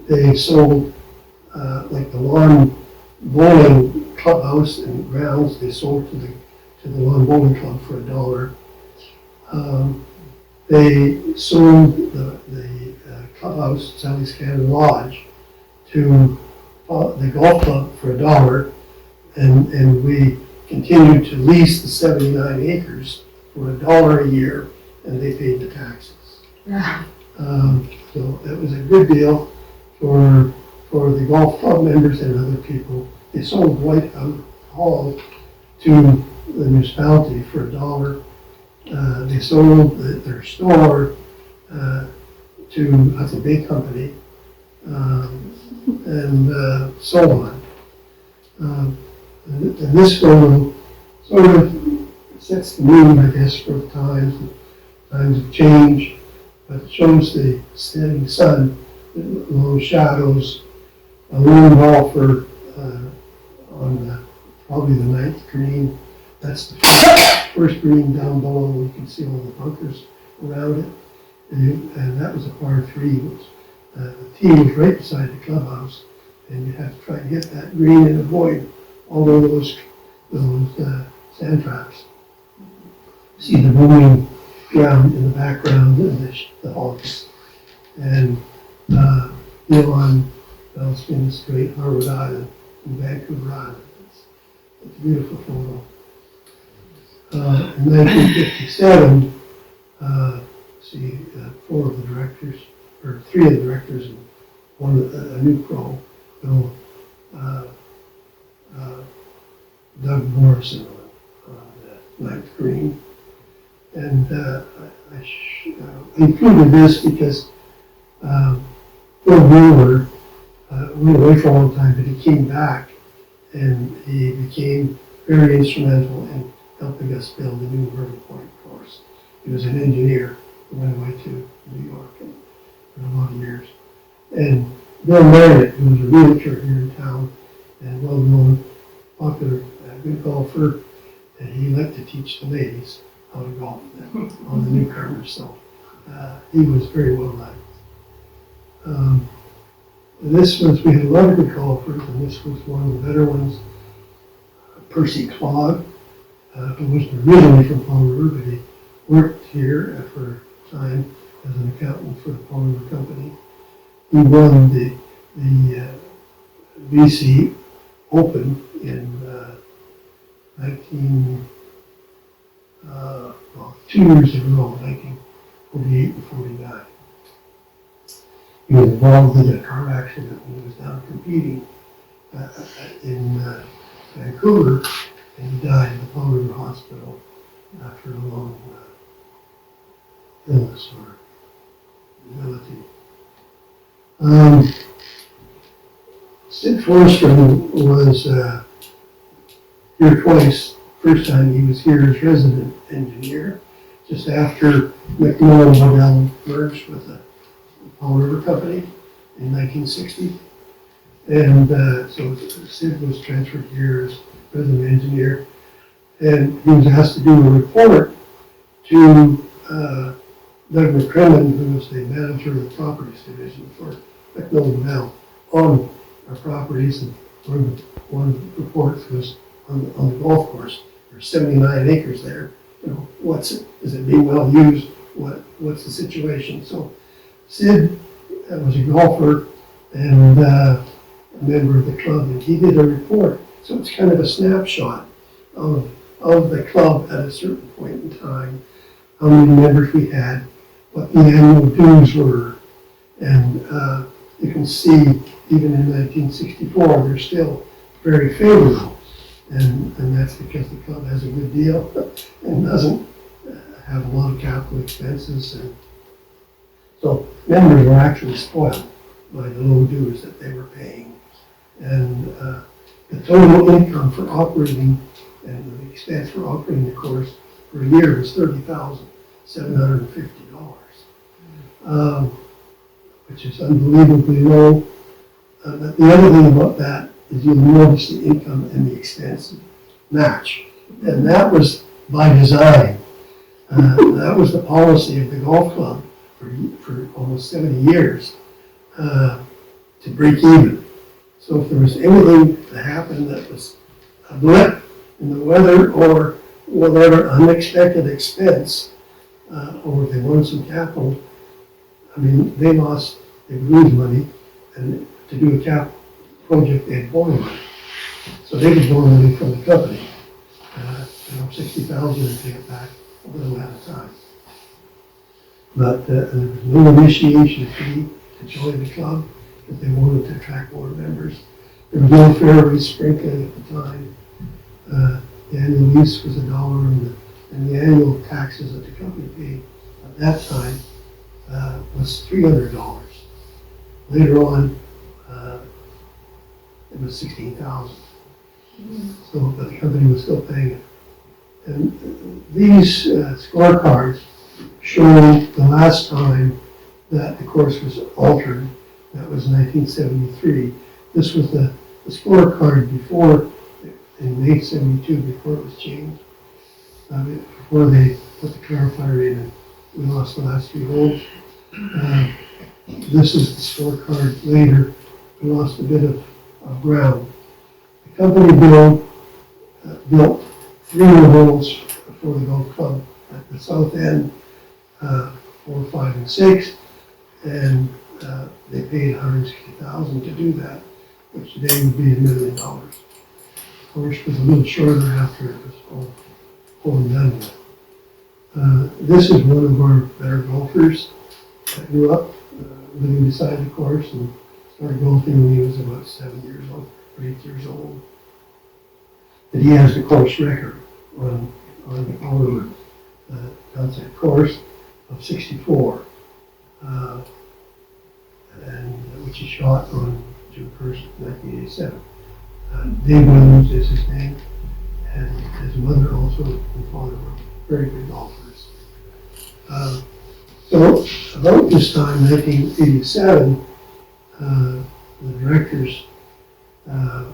they sold like the lawn bowling clubhouse and grounds. They sold to the lawn bowling club for $1. They sold the clubhouse, Sally's Cannon Lodge, to the golf club for $1, and we continued to lease the 79 acres for $1 a year, and they paid the taxes. Yeah. So it was a good deal for the golf club members and other people. They sold White Hall to the municipality for $1. They sold their store to Hudson Bay Company, and so on. And this photo sort of sets the mood, I guess, for the times of change, but it shows the setting sun, long shadows, a lone golfer on probably the 9th green. That's the first green down below. You can see all the bunkers around it. And that was a par 3. The tee was right beside the clubhouse, and you had to try and hit that green and avoid all of those sand traps. See the booming ground in the background and the hogs. And on Spin Strait, Harvard Island, and Vancouver Island. It's a beautiful photo. In 1957, see 4 of the directors, or 3 of the directors, and a new pro, Bill, Doug Morrison on the 9th green. And I included this because Bill Wheeler went away for a long time, but he came back and he became very instrumental in helping us build a new Myrtle Point course. He was an engineer who went away to New York for a lot of years. And Bill Merritt, who was a realtor here in town and well-known, popular, good golfer, and he liked to teach the ladies how to golf on the newcomers. So he was very well liked. And this was, we had a lot of good golfers, and this was one of the better ones. Percy Claude, who was originally from Powell River, but he worked here for a time as an accountant for the Powell River Company. He won the BC Open in 2 years in a row, 1948 and 49. He was involved in a car accident when he was down competing in Vancouver, and he died in the Powell River Hospital after a long illness or disability. Sid Forster was here twice. First time he was here as resident engineer, just after McMillan Model merged with the Powell River Company in 1960. And so Sid was transferred here as resident engineer, and he was asked to do a report to Doug McCrimmon, who was the manager of the properties division for McMillan Model, on our properties. And one of the reports was on the golf course. There's 79 acres there. You know, is it being well used? What's the situation? So Sid was a golfer and a member of the club, and he did a report. So it's kind of a snapshot of the club at a certain point in time, how many members we had, what the annual dues were, and you can see even in 1964 they're still very favorable. And that's because the club has a good deal and doesn't have a lot of capital expenses. And so members were actually spoiled by the low dues that they were paying. And the total income for operating and the expense for operating the course for a year was $30,750, which is unbelievably low. But the other thing about that is you'll notice the income and the expense match. And that was by design. That was the policy of the golf club for almost 70 years, to break even. So if there was anything that happened that was a blip in the weather or whatever unexpected expense, or if they wanted some capital, I mean, they would lose money, and to do a capital project, they had borrow money. So they could borrow money from the company, $60,000 and pay it back a little at a time. But there was no initiation fee to join the club, if they wanted to attract more members. There was no fairway sprinkling at the time. The annual lease was $1, and the annual taxes that the company paid at that time was $300. Later on, it was $16,000. So, but the company was still paying it. And these scorecards show the last time that the course was altered. That was 1973. This was the scorecard before, in May '72, before it was changed. Before they put the clarifier in and we lost the last 3 holes. This is the scorecard later. We lost a bit of ground. The company built 3 more holes for the golf club at the south end, 4, 5, and 6, and they paid $160,000 to do that, which today would be $1 million. Of course, it was a little shorter after it was all and done with. This is one of our better golfers that grew up living beside the course and started golfing when he was about 7 years old, or 8 years old. And he has the course record on the Powell River concept course of 64, and which he shot on June 1st, 1987. Dave Williams is his name, and his mother also and father were very good golfers. So about this time, 1987, the directors had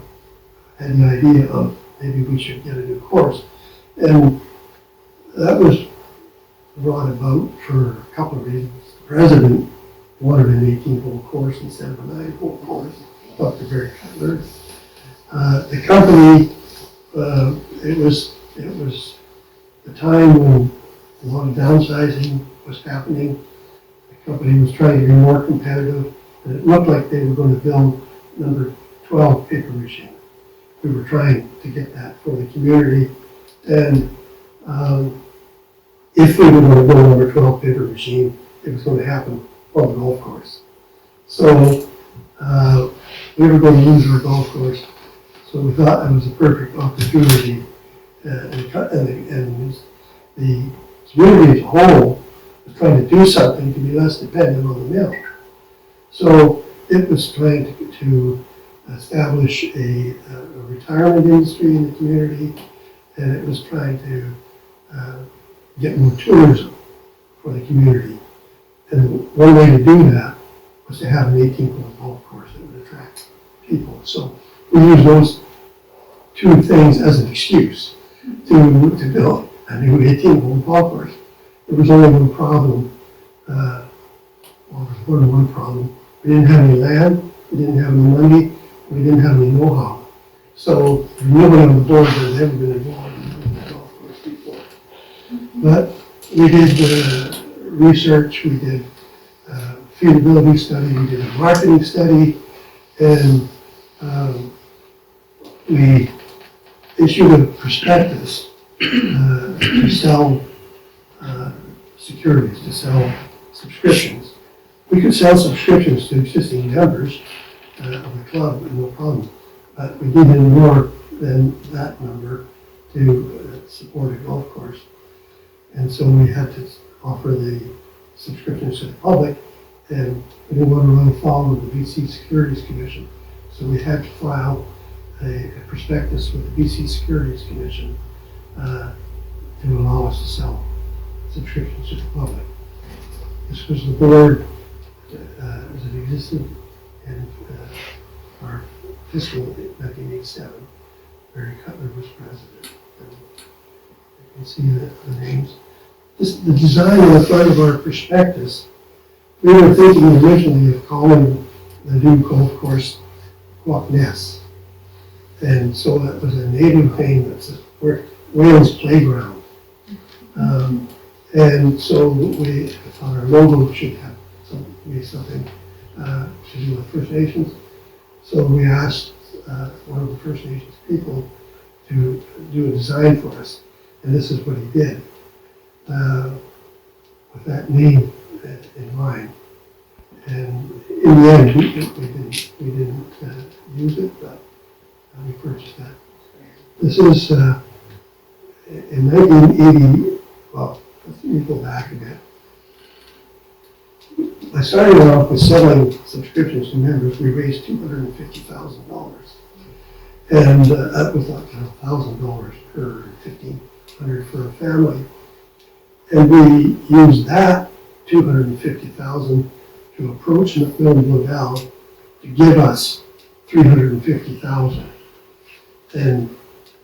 the idea of maybe we should get a new course. And that was brought about for a couple of reasons. The president wanted an 18-hole course instead of a 9-hole course, Dr. Barry Cutler. The company, it was the time when a lot of downsizing was happening, company was trying to be more competitive, and it looked like they were going to build number 12 paper machine. We were trying to get that for the community, and if we were going to build number 12 paper machine, it was going to happen on the golf course. So we were going to lose our golf course, so we thought it was a perfect opportunity, and the community as a whole was trying to do something to be less dependent on the mill. So it was trying to establish a retirement industry in the community, and it was trying to get more tourism for the community. And one way to do that was to have an 18-hole golf course that would attract people. So we used those two things as an excuse to build a new 18-hole golf course. There was only one problem. Well, there was more than one problem. We didn't have any land, we didn't have any money, we didn't have any know-how. So nobody on the board had ever been involved in the golf course before. But we did research, we did feasibility study, we did a marketing study, and we issued a prospectus to sell securities, to sell subscriptions. We could sell subscriptions to existing members of the club, no problem. But we needed more than that number to support a golf course. And so we had to offer the subscriptions to the public, and we didn't want to run afoul of the BC Securities Commission. So we had to file a prospectus with the BC Securities Commission to allow us to sell subscriptions to the public. This was the board as it existed in our fiscal 1987. Barry Cutler was president. And you can see the names. The design on the front of our prospectus, we were thinking originally of calling the new golf course qathet. And so that was a native thing that's a Wales playground. And so we thought our logo should have something to do with First Nations. So we asked one of the First Nations people to do a design for us, and this is what he did with that name in mind. And in the end, we didn't use it, but we purchased that. This is in 1980. Well, let me go back a bit. I started off with selling subscriptions to members. We raised $250,000, and that was like $1,000 per, $1,500 for a family. And we used that $250,000 to approach Liddell to give us $350,000. And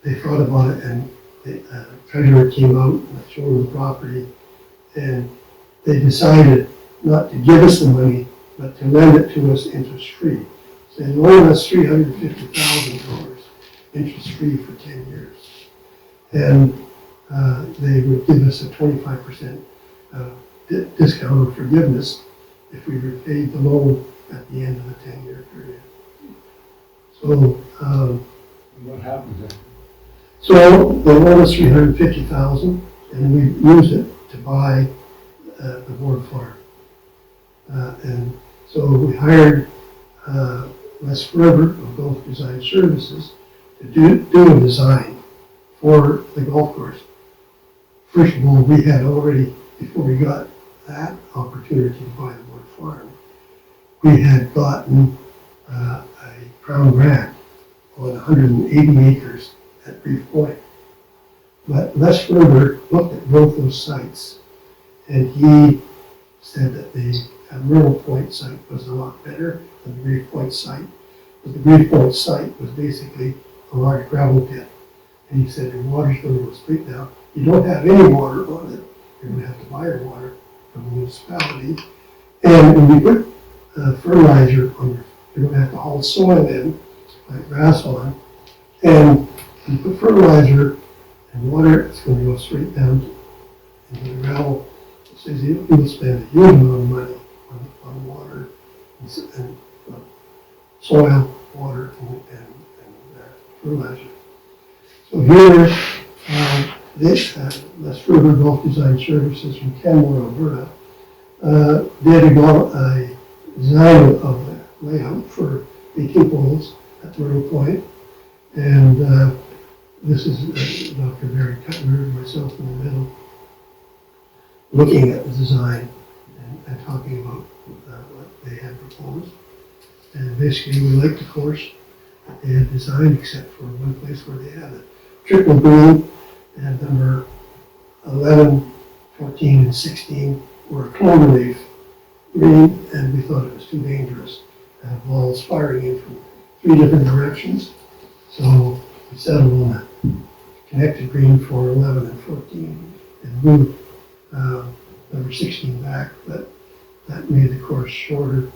they thought about it, and the treasurer came out and showed the property, and they decided not to give us the money, but to lend it to us interest-free. So they loaned us $350,000 interest-free for 10 years. And they would give us a 25% discount or forgiveness if we repaid the loan at the end of the 10-year period. So what happens then? So they loaned us $350,000, and we used it to buy the Board Farm. And so we hired Les Ferber of Golf Design Services to do a design for the golf course. First of all, we had already, before we got that opportunity to buy the Board Farm, we had gotten a Crown grant on 180 acres at Reef Point. But Les Ferber looked at both those sites, and he said that the Myrtle Point site was a lot better than the Reef Point site. But the Reef Point site was basically a large gravel pit. And he said, your water's going to go straight down. You don't have any water on it. You're going to have to buy your water from the municipality. And when you put fertilizer on your, you're going to have to haul soil in, like grass on. And when you put fertilizer and water, it's going to go straight down into the gravel. It says you'll spend a huge amount of money on water and soil, water, and fertilizer. So here, this West River Golf Design Services from Canmore, Alberta, did a design of the layout for 18 holes at Myrtle Point. And this is Dr. Barry Cutler and myself in the middle, looking at the design and talking about what they had proposed. And basically, we liked the course that they had designed, except for one place where they had a triple green, and number 11, 14, and 16 were a clover leaf green, and we thought it was too dangerous to have balls firing in from 3 different directions. So we settled on a connected green for 11 and 14 and moved number 16 back, but that made the course shorter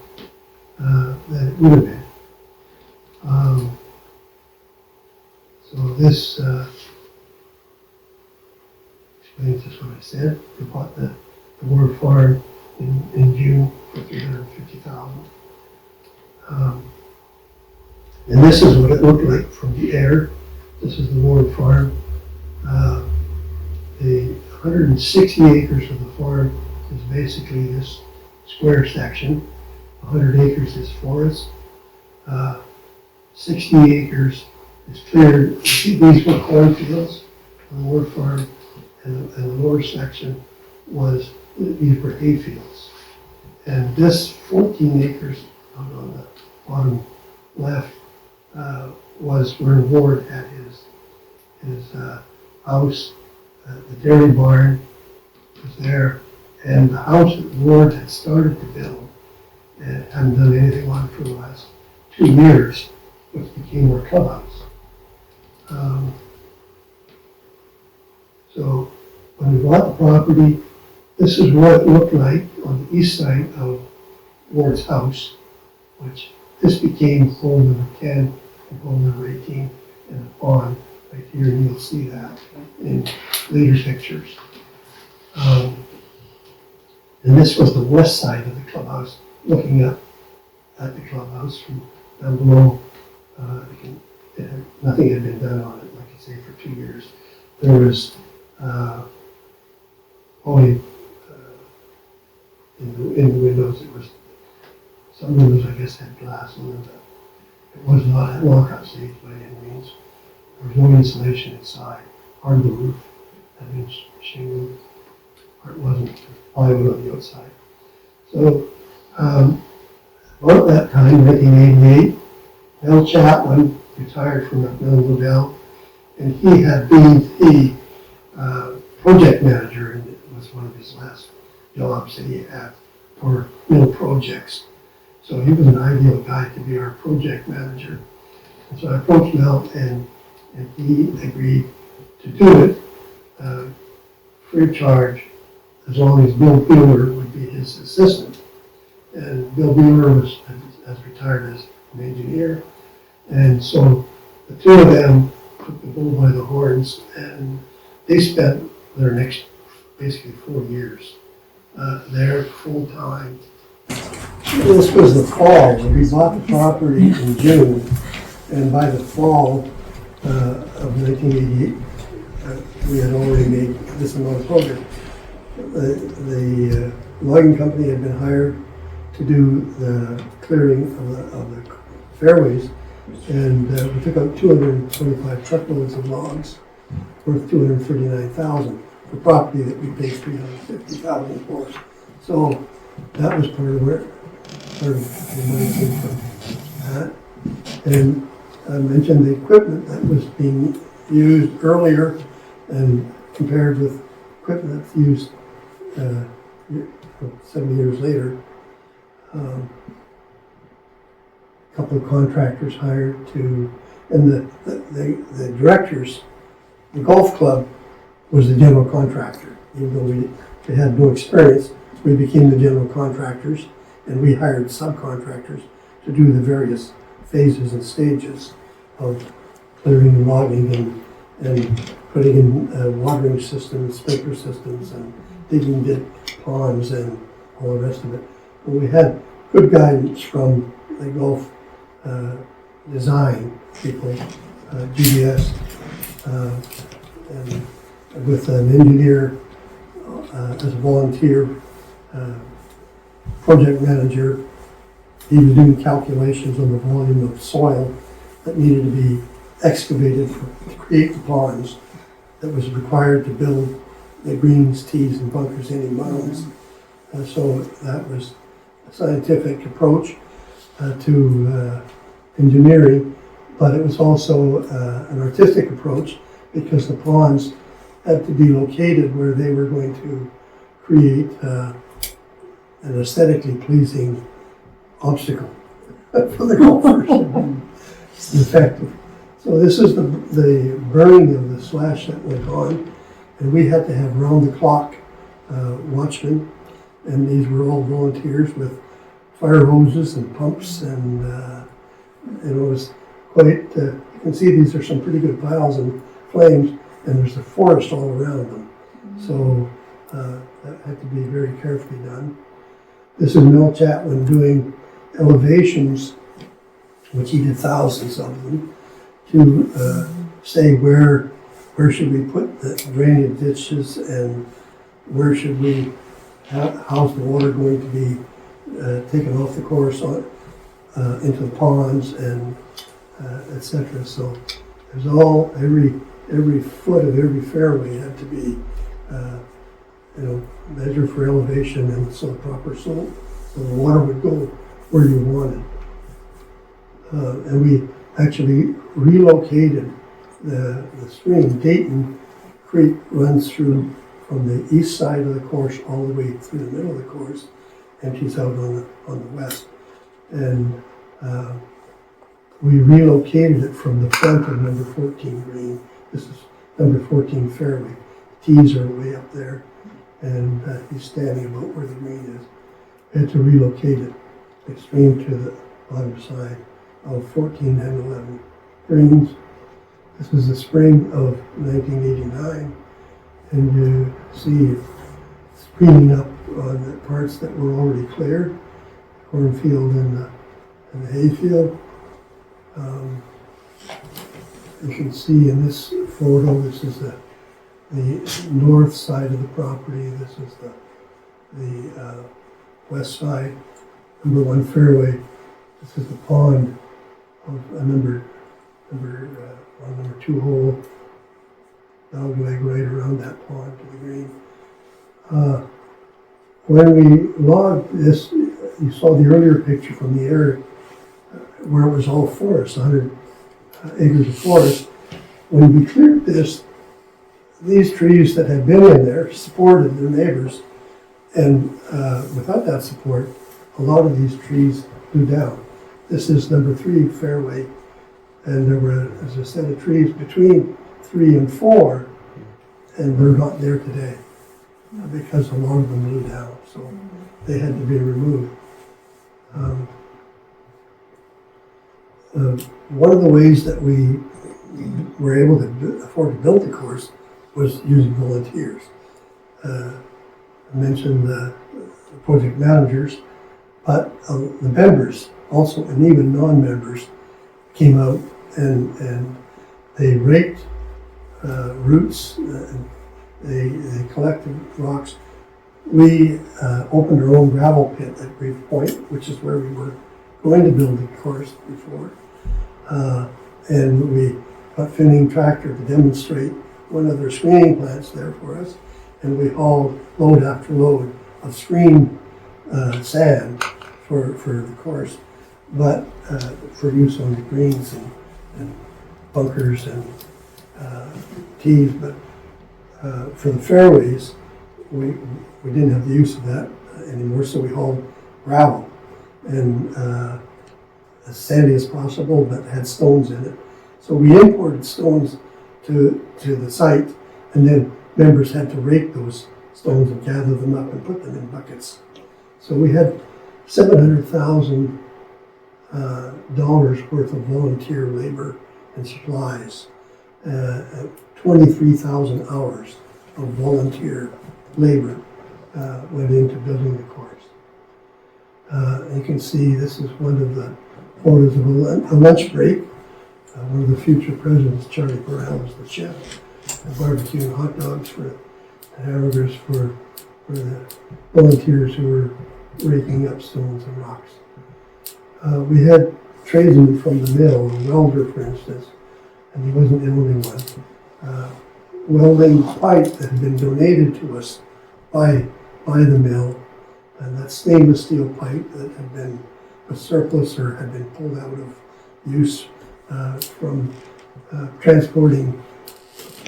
than it would have been. So this explains just what I said. We bought the Ward Farm in June for $350,000. And this is what it looked like from the air. This is the Ward Farm. The 160 acres of the farm is basically this square section. 100 acres is forest. 60 acres is cleared. These were cornfields on the Ward Farm, and the lower section was, these were hay fields. And this 14 acres out on the bottom left was where Ward had his house. The dairy barn was there, and the house that Ward had started to build and hadn't done anything on for the last 2 years, which became our clubhouse. So when we bought the property, this is what it looked like on the east side of Ward's house, which this became home number 10 and home number 18 in the pond right here, and you'll see that in later pictures. And this was the west side of the clubhouse, looking up at the clubhouse from down below. Nothing had been done on it, like I say, for 2 years. There was only in the windows, it was, some windows I guess had glass in them, but it was not a lockout stage by any means. There was no insulation inside. Part of the roof had been shingled, part wasn't, plywood on the outside. So about that time, 1988, Bill Chapman retired from McMillan Liddell, and he had been the project manager, and it was one of his last jobs that he had for mill projects. So he was an ideal guy to be our project manager. And so I approached Mel, and he agreed to do it free of charge, as long as Bill Bueller would be his assistant. And Bill Bueller has retired as an engineer. And so the two of them took the bull by the horns, and they spent their next basically 4 years there full time. This was the fall. We bought the property in June, and by the fall of 1988, we had already made this amount of progress. The logging company had been hired to do the clearing of the fairways, and we took out 225 truckloads of logs worth $239,000 for property that we paid $350,000 for. So that was part of where the money came from. That. And I mentioned the equipment that was being used earlier and compared with equipment that's used 7 years later. A couple of contractors hired to, and the directors, the golf club was the general contractor. Even though we had no experience, we became the general contractors, and we hired subcontractors to do the various phases and stages of clearing and logging and putting in watering systems, sprinkler systems, and digging ponds and all the rest of it. We had good guidance from the golf design people, GDS, and with an engineer as a volunteer project manager. He was doing calculations on the volume of soil that needed to be excavated to create the ponds that was required to build the greens, tees, and bunkers in mounds. So that was a scientific approach to engineering, but it was also an artistic approach because the ponds had to be located where they were going to create an aesthetically pleasing obstacle for the golfers. Effective. So this is the burning of the slash that went on, and we had to have round-the-clock watchmen, and these were all volunteers with fire hoses and pumps, and it was quite, you can see these are some pretty good piles and flames, and there's a forest all around them. So that had to be very carefully done. This is Mel Chatwin doing elevations, which he did thousands of them, to say where should we put the drainage ditches and where should we, how's the water going to be taken off the course into the ponds and etc. So there's every foot of every fairway had to be measured for elevation and so proper so the water would go where you wanted. And we actually relocated the stream. Dayton Creek runs through from the east side of the course all the way through the middle of the course, empties out on the west. And we relocated it from the front of number 14 green. This is number 14 fairway. Tees are way up there, and he's standing about where the green is. We had to relocate it extreme to the bottom side of 14 and 11 greens. This is the spring of 1989, and you see screening up on the parts that were already cleared, cornfield and the hayfield. You can see in this photo, this is the north side of the property. This is the west side, number 1 fairway. This is the pond of a number 2 hole. Dog leg right around that pond to the green. When we logged this, you saw the earlier picture from the air where it was all forest, 100 acres of forest. When we cleared this, these trees that had been in there supported their neighbors, and without that support, a lot of these trees blew down. This is number 3 fairway, and there were, as I said, a trees between 3 and 4, and they're not there today because a lot of them blew down, so they had to be removed. One of the ways that we were able to afford to build the course was using volunteers. I mentioned the project managers, but the members also, and even non-members, came out and they raked roots, they collected rocks. We opened our own gravel pit at Reef Point, which is where we were going to build the course before. And we got Finning Tractor to demonstrate one of their screening plants there for us, and we hauled load after load of screen sand for the course, but for use on the greens and bunkers and tees. But for the fairways, we didn't have the use of that anymore, so we hauled gravel and as sandy as possible, but had stones in it. So we imported stones to the site, and then members had to rake those stones and gather them up and put them in buckets. So we had $700,000 worth of volunteer labor and supplies, 23,000 hours of volunteer labor went into building the course. You can see this is one of the photos of a lunch break. One of the future presidents, Charlie Burrell, was the chef. Barbecue and hot dogs and hamburgers for the volunteers who were raking up stones and rocks. We had tradesmen from the mill, a welder, for instance, and he wasn't the only one. Welding pipe that had been donated to us by the mill, and that stainless steel pipe that had been a surplus or had been pulled out of use from transporting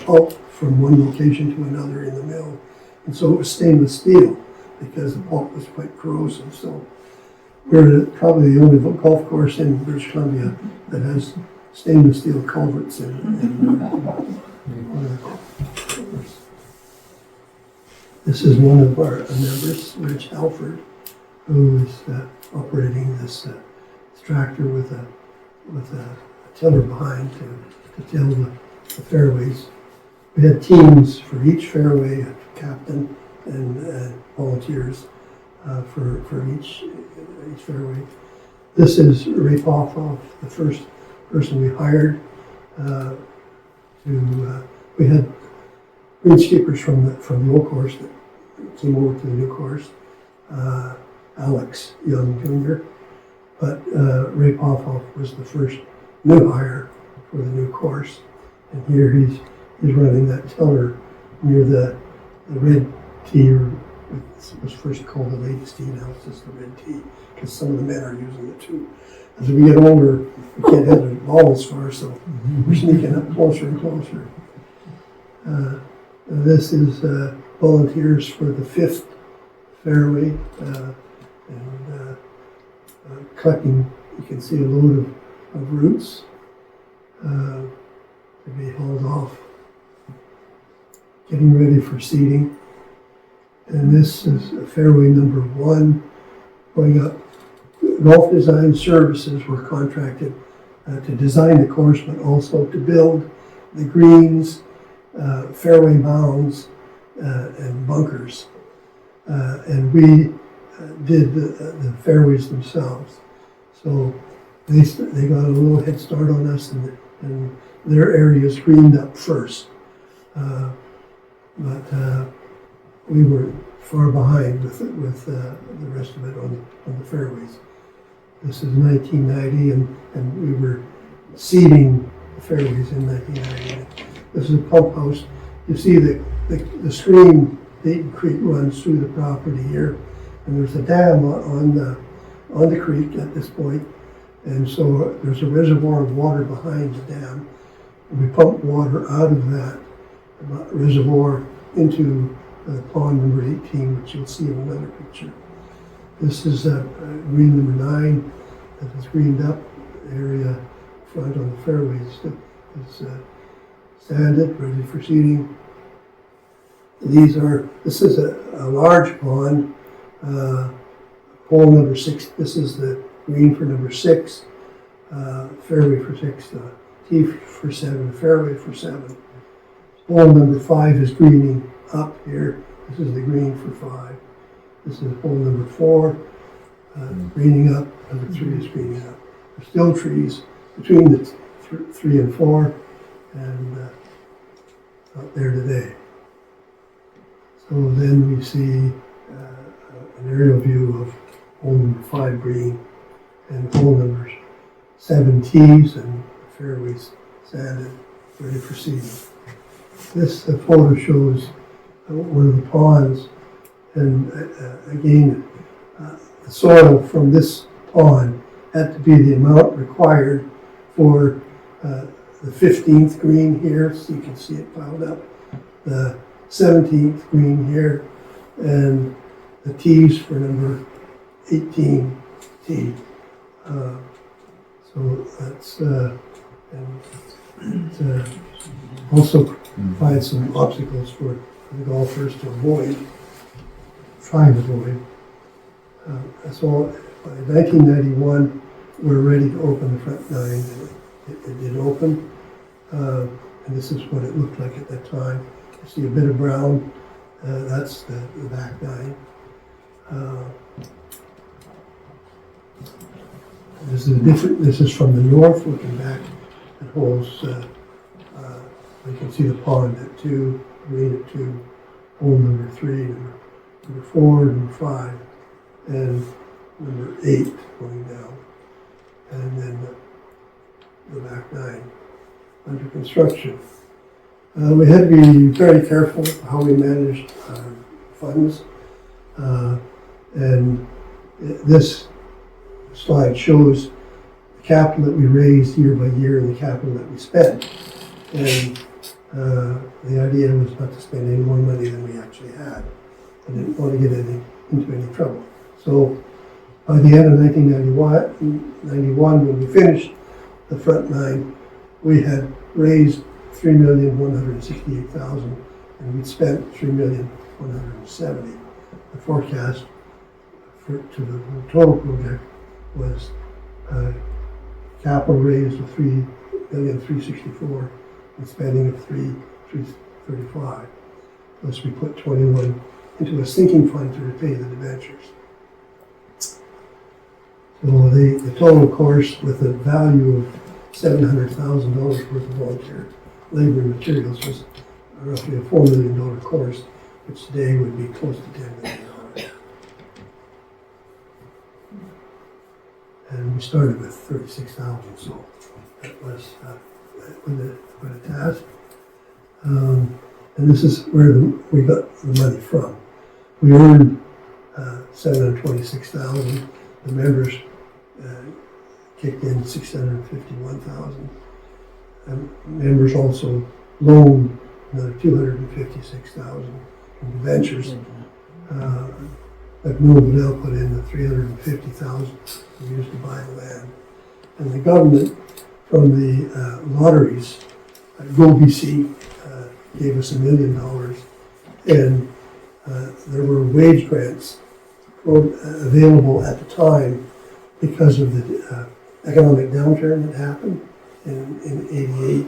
pulp from one location to another in the mill. And so it was stainless steel because the pulp was quite corrosive. So we're probably the only golf course in British Columbia that has stainless steel culverts in one of the course. This is one of our members, Rich Halford, who is operating this tractor with a tiller behind to till the fairways. We had teams for each fairway, a captain and volunteers for each fairway. This is Ray Poff, the first person we hired. We had greenskeepers from the old course that came over to the new course, Alex Young Jr. But Ray Poff was the first new hire for the new course. And here he's running that tiller near the red tee, or it was first called the ladies' tee, now it's just the red tee, because some of the men are using it too. As we get older, we can't hit the ball as far, so we're sneaking up closer and closer. This is volunteers for the 5th fairway, and collecting, you can see a load of roots to be hauled off. Getting ready for seeding. And this is fairway number 1 going up. Golf design services were contracted to design the course, but also to build the greens, fairway mounds, and bunkers. And we did the fairways themselves. So they got a little head start on us, and their areas greened up first. But we were far behind with the rest of it on the fairways. This is 1990, and we were seeding the fairways in 1990. This is a pump house. You see the stream, Dayton Creek, runs through the property here, and there's a dam on the creek at this point, and so there's a reservoir of water behind the dam, and we pump water out of that reservoir into pond number 18, which you'll see in another picture. This is green number 9 that is greened up. Area front on the fairways that is sanded, ready for seeding. This is a large pond. Hole number 6, this is the green for number 6, fairway for 6, tee for 7, fairway for 7. Hole number 5 is greening up here. This is the green for 5. This is hole number 4, greening up. Number 3 is greening up. There's still trees between the 3 and 4, and out there today. So then we see an aerial view of hole number 5 green and hole numbers 7 tees and fairways sanded, ready for seeding. This photo shows one of the ponds, and again, the soil from this pond had to be the amount required for the 15th green here, so you can see it piled up, the 17th green here, and the tees for number 18 tee. So that's also provides some obstacles for the golfers to try and avoid. So by 1991, we're ready to open the front 9, and it did open. And this is what it looked like at that time. You see a bit of brown, that's the back 9. This is from the north, looking back at holes, you can see the pond at 2, green at 2, hole number 3, number 4, number 5, and number 8 going down. And then the back 9 under construction. We had to be very careful how we managed funds. And this slide shows the capital that we raised year by year and the capital that we spent. And the idea was not to spend any more money than we actually had. I didn't want to get into any trouble. So by the end of 1991, when we finished the front 9, we had raised $3,168,000 and we'd spent $3,170,000. The forecast to the total project was capital raise of $3,364,000 and spending of $3,335,000. Plus we put 21 into a sinking fund to repay the debentures. So the total course with a value of $700,000 worth of volunteer labor and materials was roughly a $4 million course, which today would be close to $10 million. And we started with 36,000, so that was quite a task. And this is where we got the money from. We earned $726,000. The members kicked in $651,000. And members also loaned another $256,000 in debentures. McNeil Liddell put in the $350,000 we used to buy the land. And the government from the lotteries, GoBC, gave us $1 million. And there were wage grants available at the time because of the economic downturn that happened in '88.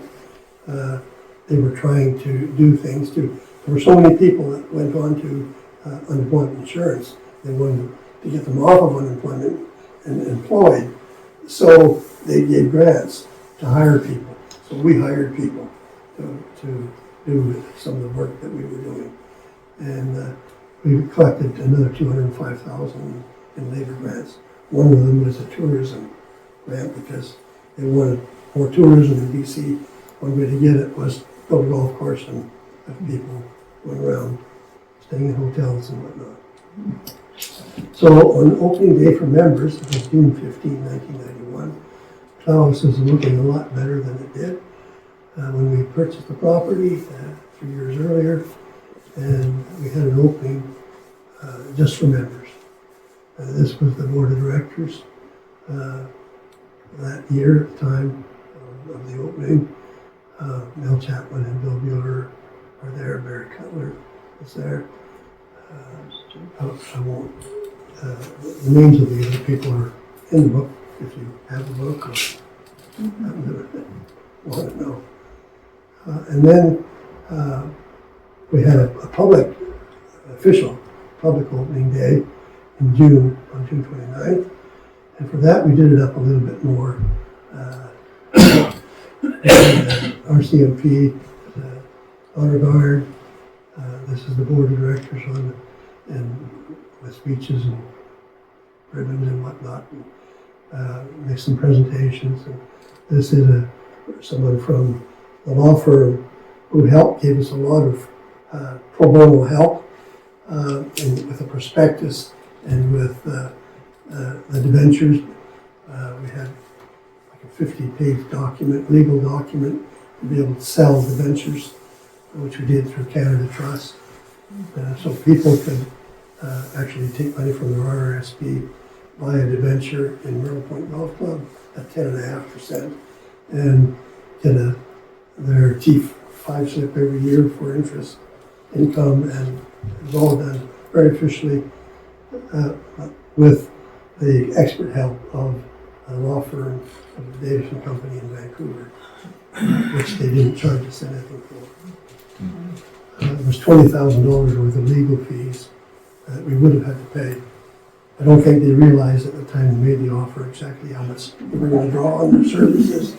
They were trying to do things there were so many people that went on to unemployment insurance. They wanted to get them off of unemployment and employed. So they gave grants to hire people. So we hired people to do some of the work that we were doing. And we collected another $205,000 in labor grants. One of them was a tourism grant because they wanted more tourism in BC. One way to get it was build a golf course and have people going around staying in hotels and whatnot. So on opening day for members, it was June 15, 1991. Klaus is looking a lot better than it did when we purchased the property 3 years earlier. And we had an opening just for members. This was the board of directors that year at the time of the opening. Mel Chapman and Bill Bueller are there. Barry Cutler is there. I won't. The names of the other people are in the book if you have the book or want to know. And then we had a official public opening day in June, on June 29th. And for that, we did it up a little bit more. RCMP, Honor Guard, this is the board of directors and with speeches and ribbons and whatnot. And make some presentations. And this is someone from the law firm who gave us a lot of pro bono help with the prospectus and with the debentures. We had like a 50-page legal document to be able to sell debentures, which we did through Canada Trust. So people could actually take money from their RRSP, buy a debenture in Myrtle Point Golf Club at 10.5%, and get their T5 slip every year for interest income, and it was all done very officially with the expert help of a law firm of the Davison Company in Vancouver, which they didn't charge us anything for. It was $20,000 worth of legal fees that we would have had to pay I don't think they realized at the time they made the offer exactly how much they were going to draw on their services.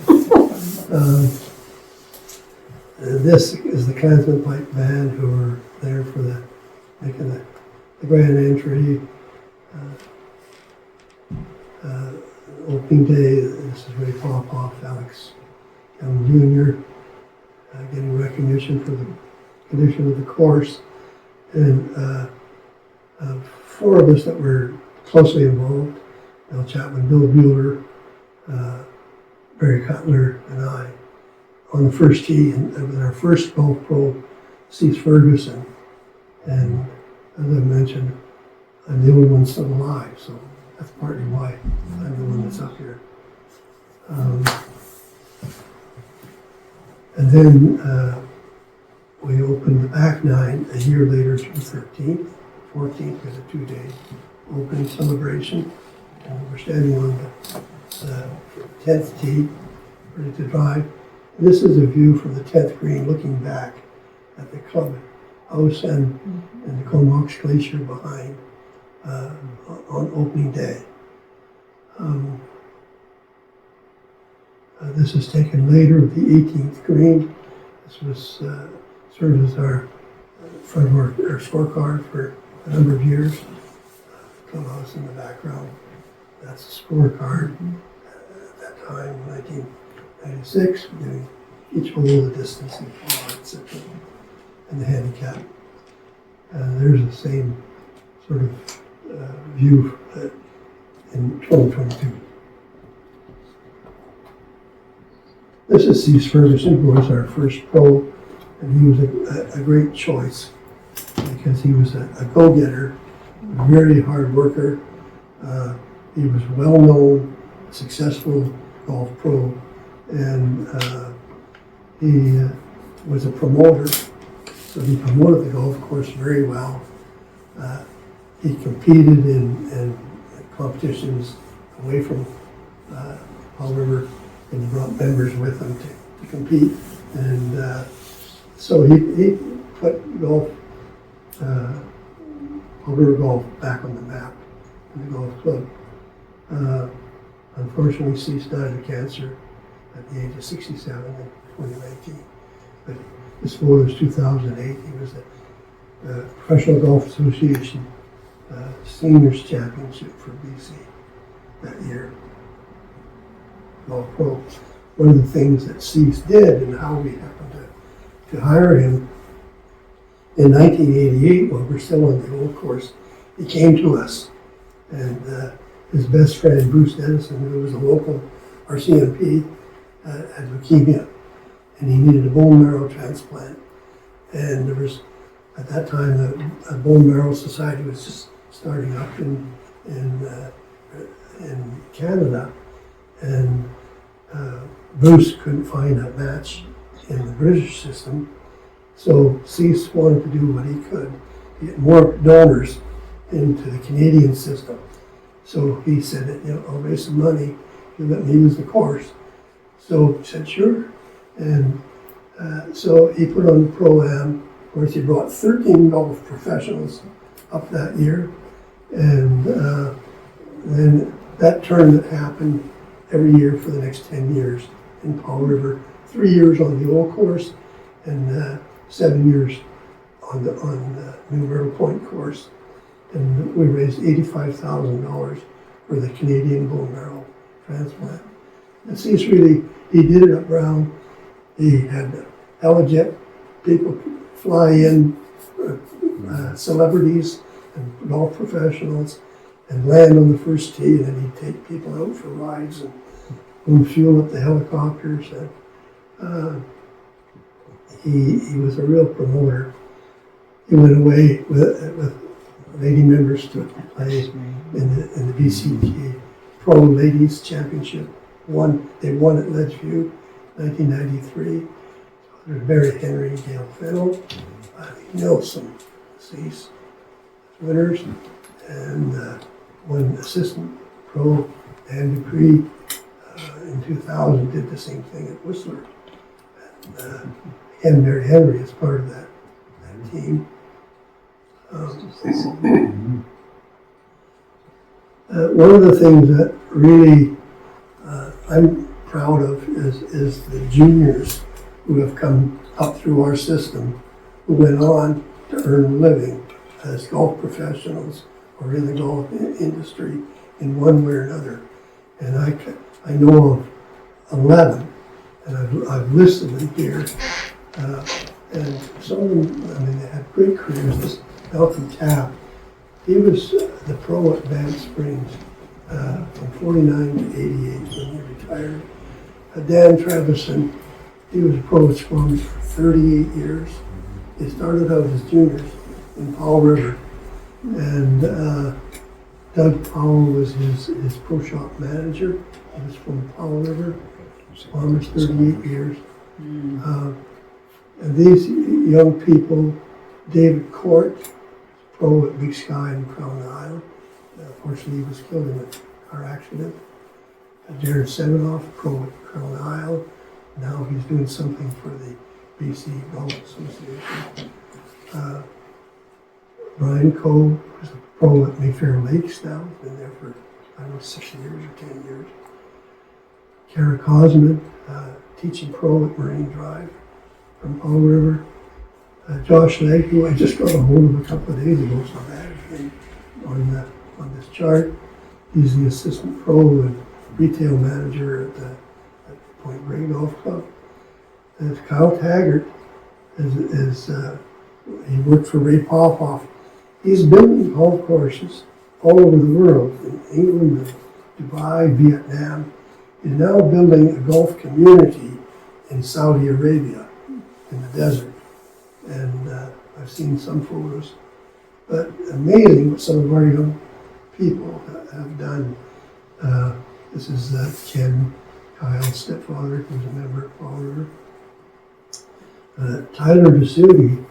This is the Clansman Pipe Band who were there for making the grand entry. Opening day, this is Ray Popoff, Alex Young Jr., getting recognition for the condition of the course. And 4 of us that were closely involved, Bill Chapman, Bill Bueller, Barry Cutler, and I, on the first tee, and it was our first golf pro, Steve Ferguson. And as I mentioned, I'm the only one still alive, so that's partly why I'm the one that's up here. And then we opened the back 9 a year later, June 13th. 14th was a 2-day opening celebration. And we're standing on the 10th tee, ready to drive. And this is a view from the 10th green looking back at the clubhouse and the Comox Glacier behind on opening day. This is taken later with the 18th green. This was served as our front of our scorecard for a number of years. Clubhouse in the background. That's the scorecard. At that time, 1996, doing each hole the distance and par, etc. And the handicap. There's the same sort of view in 2022. This is Steve Ferguson, who was our first pro, and he was a great choice because he was a go-getter, a very hard worker. He was well-known, successful golf pro, and he was a promoter, so he promoted the golf course very well. He competed in competitions away from Powell River, and he brought members with him to compete. And so he put golf, Powell River golf back on the map in the golf club. Unfortunately, Cease died of cancer at the age of 67 in 2019. But before it was 2008, he was the Professional Golf Association Seniors Championship for BC that year. Golf pro. One of the things that Cease did and how we happened to hire him in 1988, while we're still on the old course, he came to us, and his best friend Bruce Dennison, who was a local RCMP, had leukemia, and he needed a bone marrow transplant. And there was, at that time, the Bone Marrow Society was just starting up in Canada, and Bruce couldn't find a match in the British system, so Cease wanted to do what he could to get more donors into the Canadian system. So he said, I'll raise some money, you let me use the course. So he said, sure. And so he put on the Pro-Am. Of course, he brought 13 golf professionals up that year. And then that tournament happened every year for the next 10 years in Powell River. 3 years on the old course and 7 years on the new Myrtle Point course. And we raised $85,000 for the Canadian bone marrow transplant. And Cease really, he did it up around. He had Helijet people fly in, celebrities and golf professionals, and land on the first tee, and then he'd take people out for rides and fuel up the helicopters. And he was a real promoter. He went away with lady members to play in the BCTA Pro Ladies Championship. They won at Ledgeview, 1993. There's Barry Henry, Gail Fennell, Nelson, Cease, winners, and one assistant pro, Dan Dupree, in 2000 did the same thing at Whistler. And Barry Henry is part of that One of the things that really I'm proud of is the juniors who have come up through our system, who went on to earn a living as golf professionals or in the golf industry in one way or another. And I know of 11, and I've listed them here. And some of them, I mean, they had great careers. This Malcolm Tapp, he was the pro at Banff Springs from 49 to 88 when he retired. Dan Trevison, he was a pro at Squamish for 38 years. He started out as juniors in Powell River. And Doug Powell was his pro shop manager. He was from Powell River, Squamish, 38 years. And these young people, David Court, pro at Big Sky in Crown Isle. Unfortunately, he was killed in a car accident. Jared Seminoff, pro at Crown Isle. Now he's doing something for the BC Golf Association. Brian Coe, who's a pro at Mayfair Lakes now. He's been there for, I don't know, 6 years or 10 years. Kara Cosman, teaching pro at Marine Drive from Powell River. Josh Legg, who I just got a hold of a couple of days ago, so I added him on this chart. He's the assistant pro and retail manager at Point Grey Golf Club. And Kyle Taggart he worked for Ray Popoff. He's building golf courses all over the world, in England, Dubai, Vietnam. He's now building a golf community in Saudi Arabia, in the desert. And I've seen some photos. But amazing what some of our young people have done. This is Ken, Kyle's stepfather, who's a member of Powell River. Tyler DeSutti,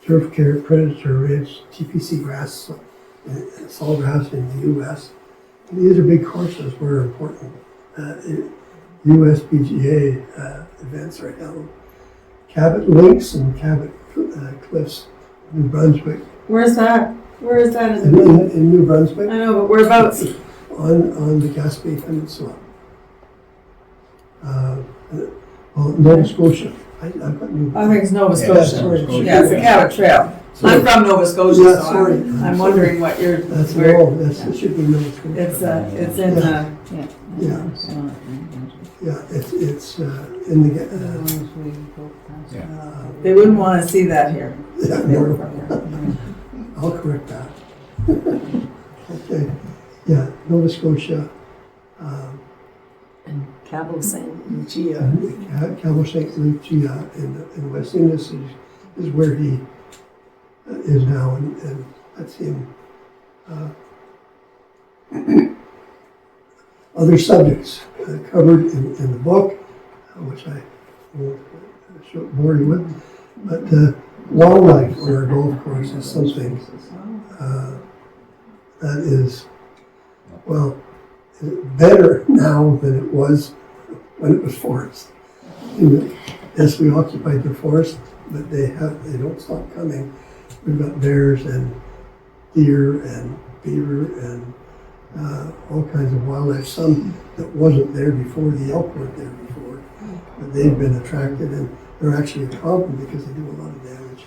turf care predator ranch, TPC grass, sawgrass in the U.S. And these are big courses where important USPGA events are held. Cabot Links and Cabot Cliffs, New Brunswick. Where's that? Where is that in the book? In New Brunswick. I know, but whereabouts? On the Gaspé Peninsula. Nova Scotia. I've got New. I think it's Nova Yeah, Scotia. Nova Scotia. Yeah, it's the Cabot Trail. I'm from Nova Scotia, Yeah, so sorry. I'm wondering what you're, That's where, all. It should be Nova Scotia. it's in the, Yeah. Yeah, it's in the. they wouldn't want to see that here. Yeah, They were no, from here. I'll correct that. Okay. Yeah, Nova Scotia. Cabo St. Lucia. Cabo St. Lucia in West Indies is where he is now, and that's him. Other subjects covered in the book, which I won't bore you with, but wildlife on our golf course is something that is, well, better now than it was when it was forest. Yes, we occupied the forest, but they don't stop coming. We've got bears and deer and beaver and all kinds of wildlife. Some that wasn't there before, the elk weren't there before, but they've been attracted, and they're actually a problem because they do a lot of damage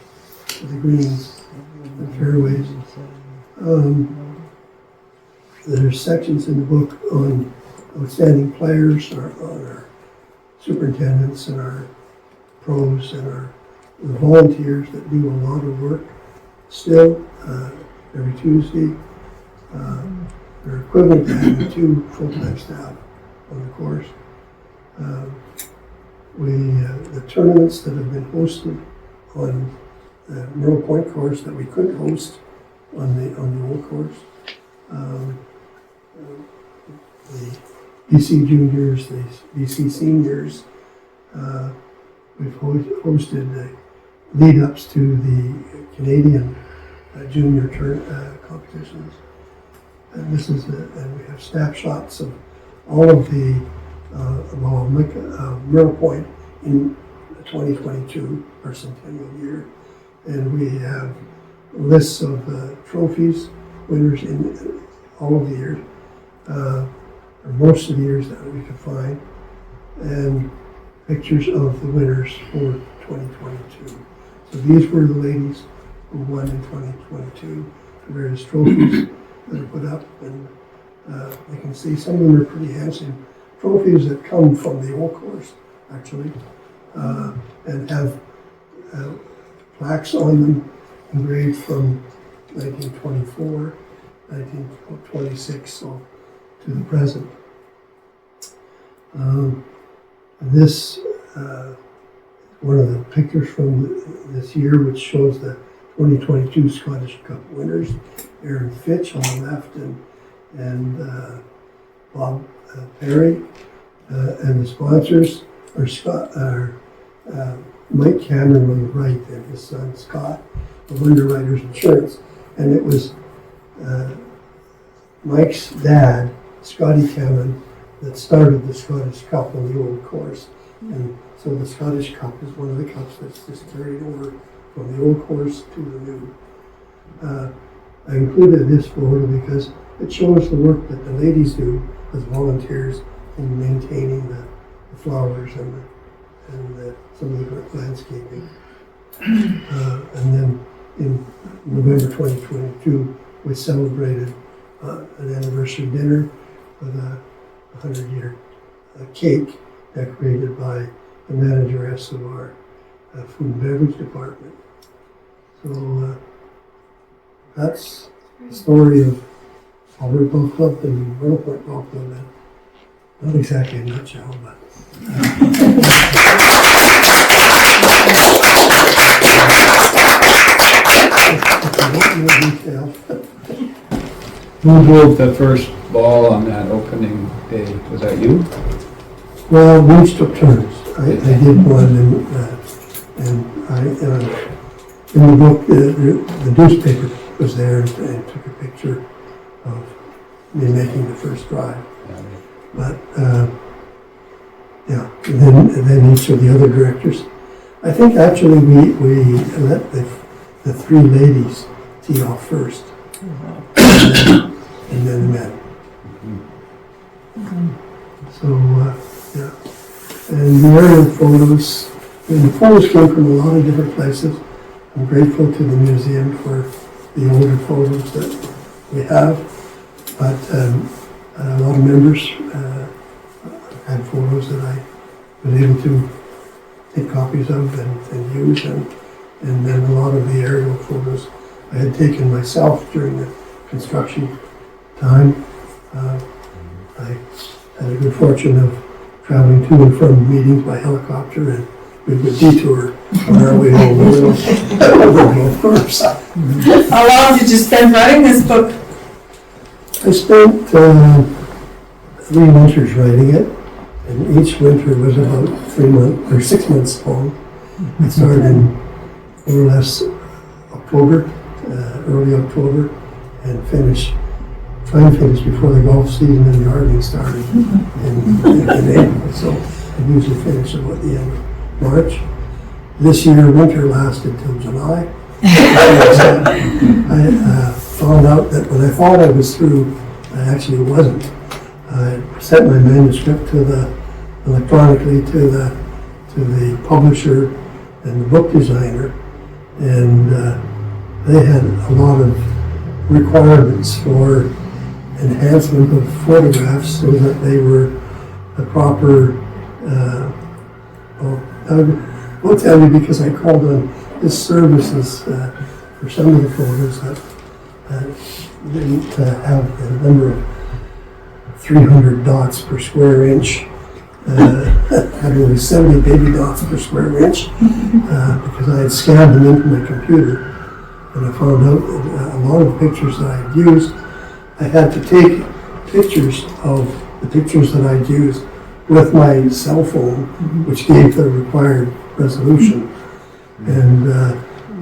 to the greens and fairways. There's sections in the book on outstanding players, on our superintendents and our pros and our volunteers that do a lot of work still every Tuesday. They're equivalent to having 2 full-time staff on the course. The tournaments that have been hosted on the Myrtle Point course that we couldn't host on the old course. The BC juniors, the BC seniors, we've hosted lead-ups to the Canadian junior competitions. And this is and we have snapshots of all of the Myrtle Point in 2022, our centennial year, and we have lists of trophies, winners in all of the years, or most of the years that we could find, and pictures of the winners for 2022. So these were the ladies who won in 2022, the various trophies that are put up, and you can see some of them are pretty handsome trophies that come from the old course, actually, and have plaques on them engraved from 1924, 1926, so to the present. This one of the pictures from this year, which shows the 2022 Scottish Cup winners, Aaron Fitch on the left, and Bob Perry, and the sponsors are Mike Cameron on the right and his son Scott of Underwriters Insurance, and it was Mike's dad, Scotty Cameron, that started the Scottish Cup on the old course. And so the Scottish Cup is one of the cups that's just carried over from the old course to the new. I included this photo because it shows the work that the ladies do as volunteers in maintaining the flowers and some of the landscaping. And then in November 2022, we celebrated an anniversary dinner with a 100-year cake decorated by the manageress of our food and beverage department. So that's the story of Powell River Golf Club and Myrtle Point Golf Club. Not exactly a nutshell, but Who drove the first ball on that opening day? Was that you? well, we each took turns. I did one, and I in the book the newspaper was there and took a picture of me making the first drive. But yeah, and then each of the other directors. I think actually we let the three ladies tee off first, and then the men. So yeah, and the aerial photos. The photos came from a lot of different places. I'm grateful to the museum for the older photos that we have, but a lot of members had photos that I was able to take copies of and use, and then a lot of the aerial photos I had taken myself during the construction time. I had a good fortune of traveling to and from meetings by helicopter, and we would detour on our way home over the golf course. How long did you spend writing this book? I spent 3 winters writing it, and each winter was about 3 months or 6 months long. I started in more or less October, early October, and try and finish before the golf season and the gardening started in April. So I usually finish about the end of March. This year, winter lasted till July. I found out that when I thought I was through, I actually wasn't. I sent my manuscript electronically to the publisher and the book designer, and they had a lot of requirements for enhancement of photographs so that they were the proper. I will tell you, because I called on his services for some of the photos that didn't have a number of 300 dots per square inch. Had only 70 baby dots per square inch because I had scanned them into my computer, and I found out that a lot of pictures that I had used, I had to take pictures of the pictures that I'd used with my cell phone, which gave the required resolution. And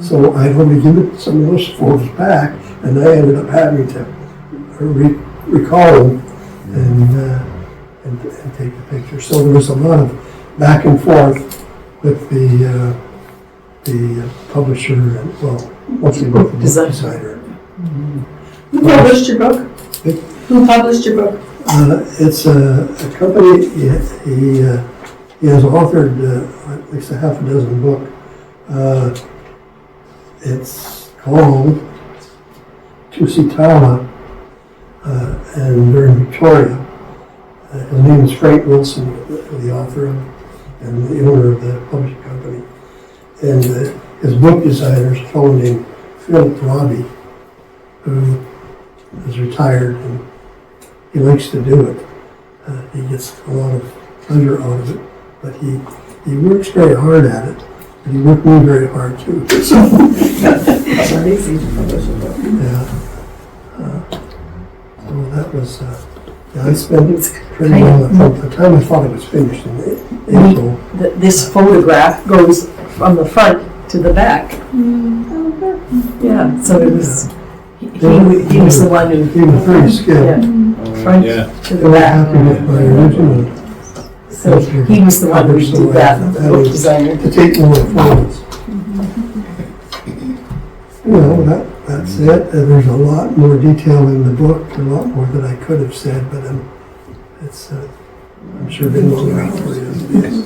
so I'd only given some of those photos back, and I ended up having to recall them and take the picture. So there was a lot of back and forth with the publisher and, well, mostly both the book designer. Who published your book? Who published your book? It's a company, he has authored at least a half a dozen books. It's called Tusitala, and they're in Victoria. His name is Frank Wilson, the author of, and the owner of the publishing company. And his book designer is a fellow named Phil Robbie, who is retired, and he likes to do it. He gets a lot of pleasure out of it, but he works very hard at it. But he worked me very hard too. So, It's not easy to publish a book. yeah. So that was, I spent pretty well, from the time I thought it was finished in April. This photograph goes from the front to the back. Yeah, so it was, he was the one who. He was pretty skilled. Yeah, front Yeah. to the Very back. happy with my original. So he was the one who did that, the book designer. To take more photos. That's it. There's a lot more detail in the book, a lot more that I could have said, but it's, I'm sure they will wait for you.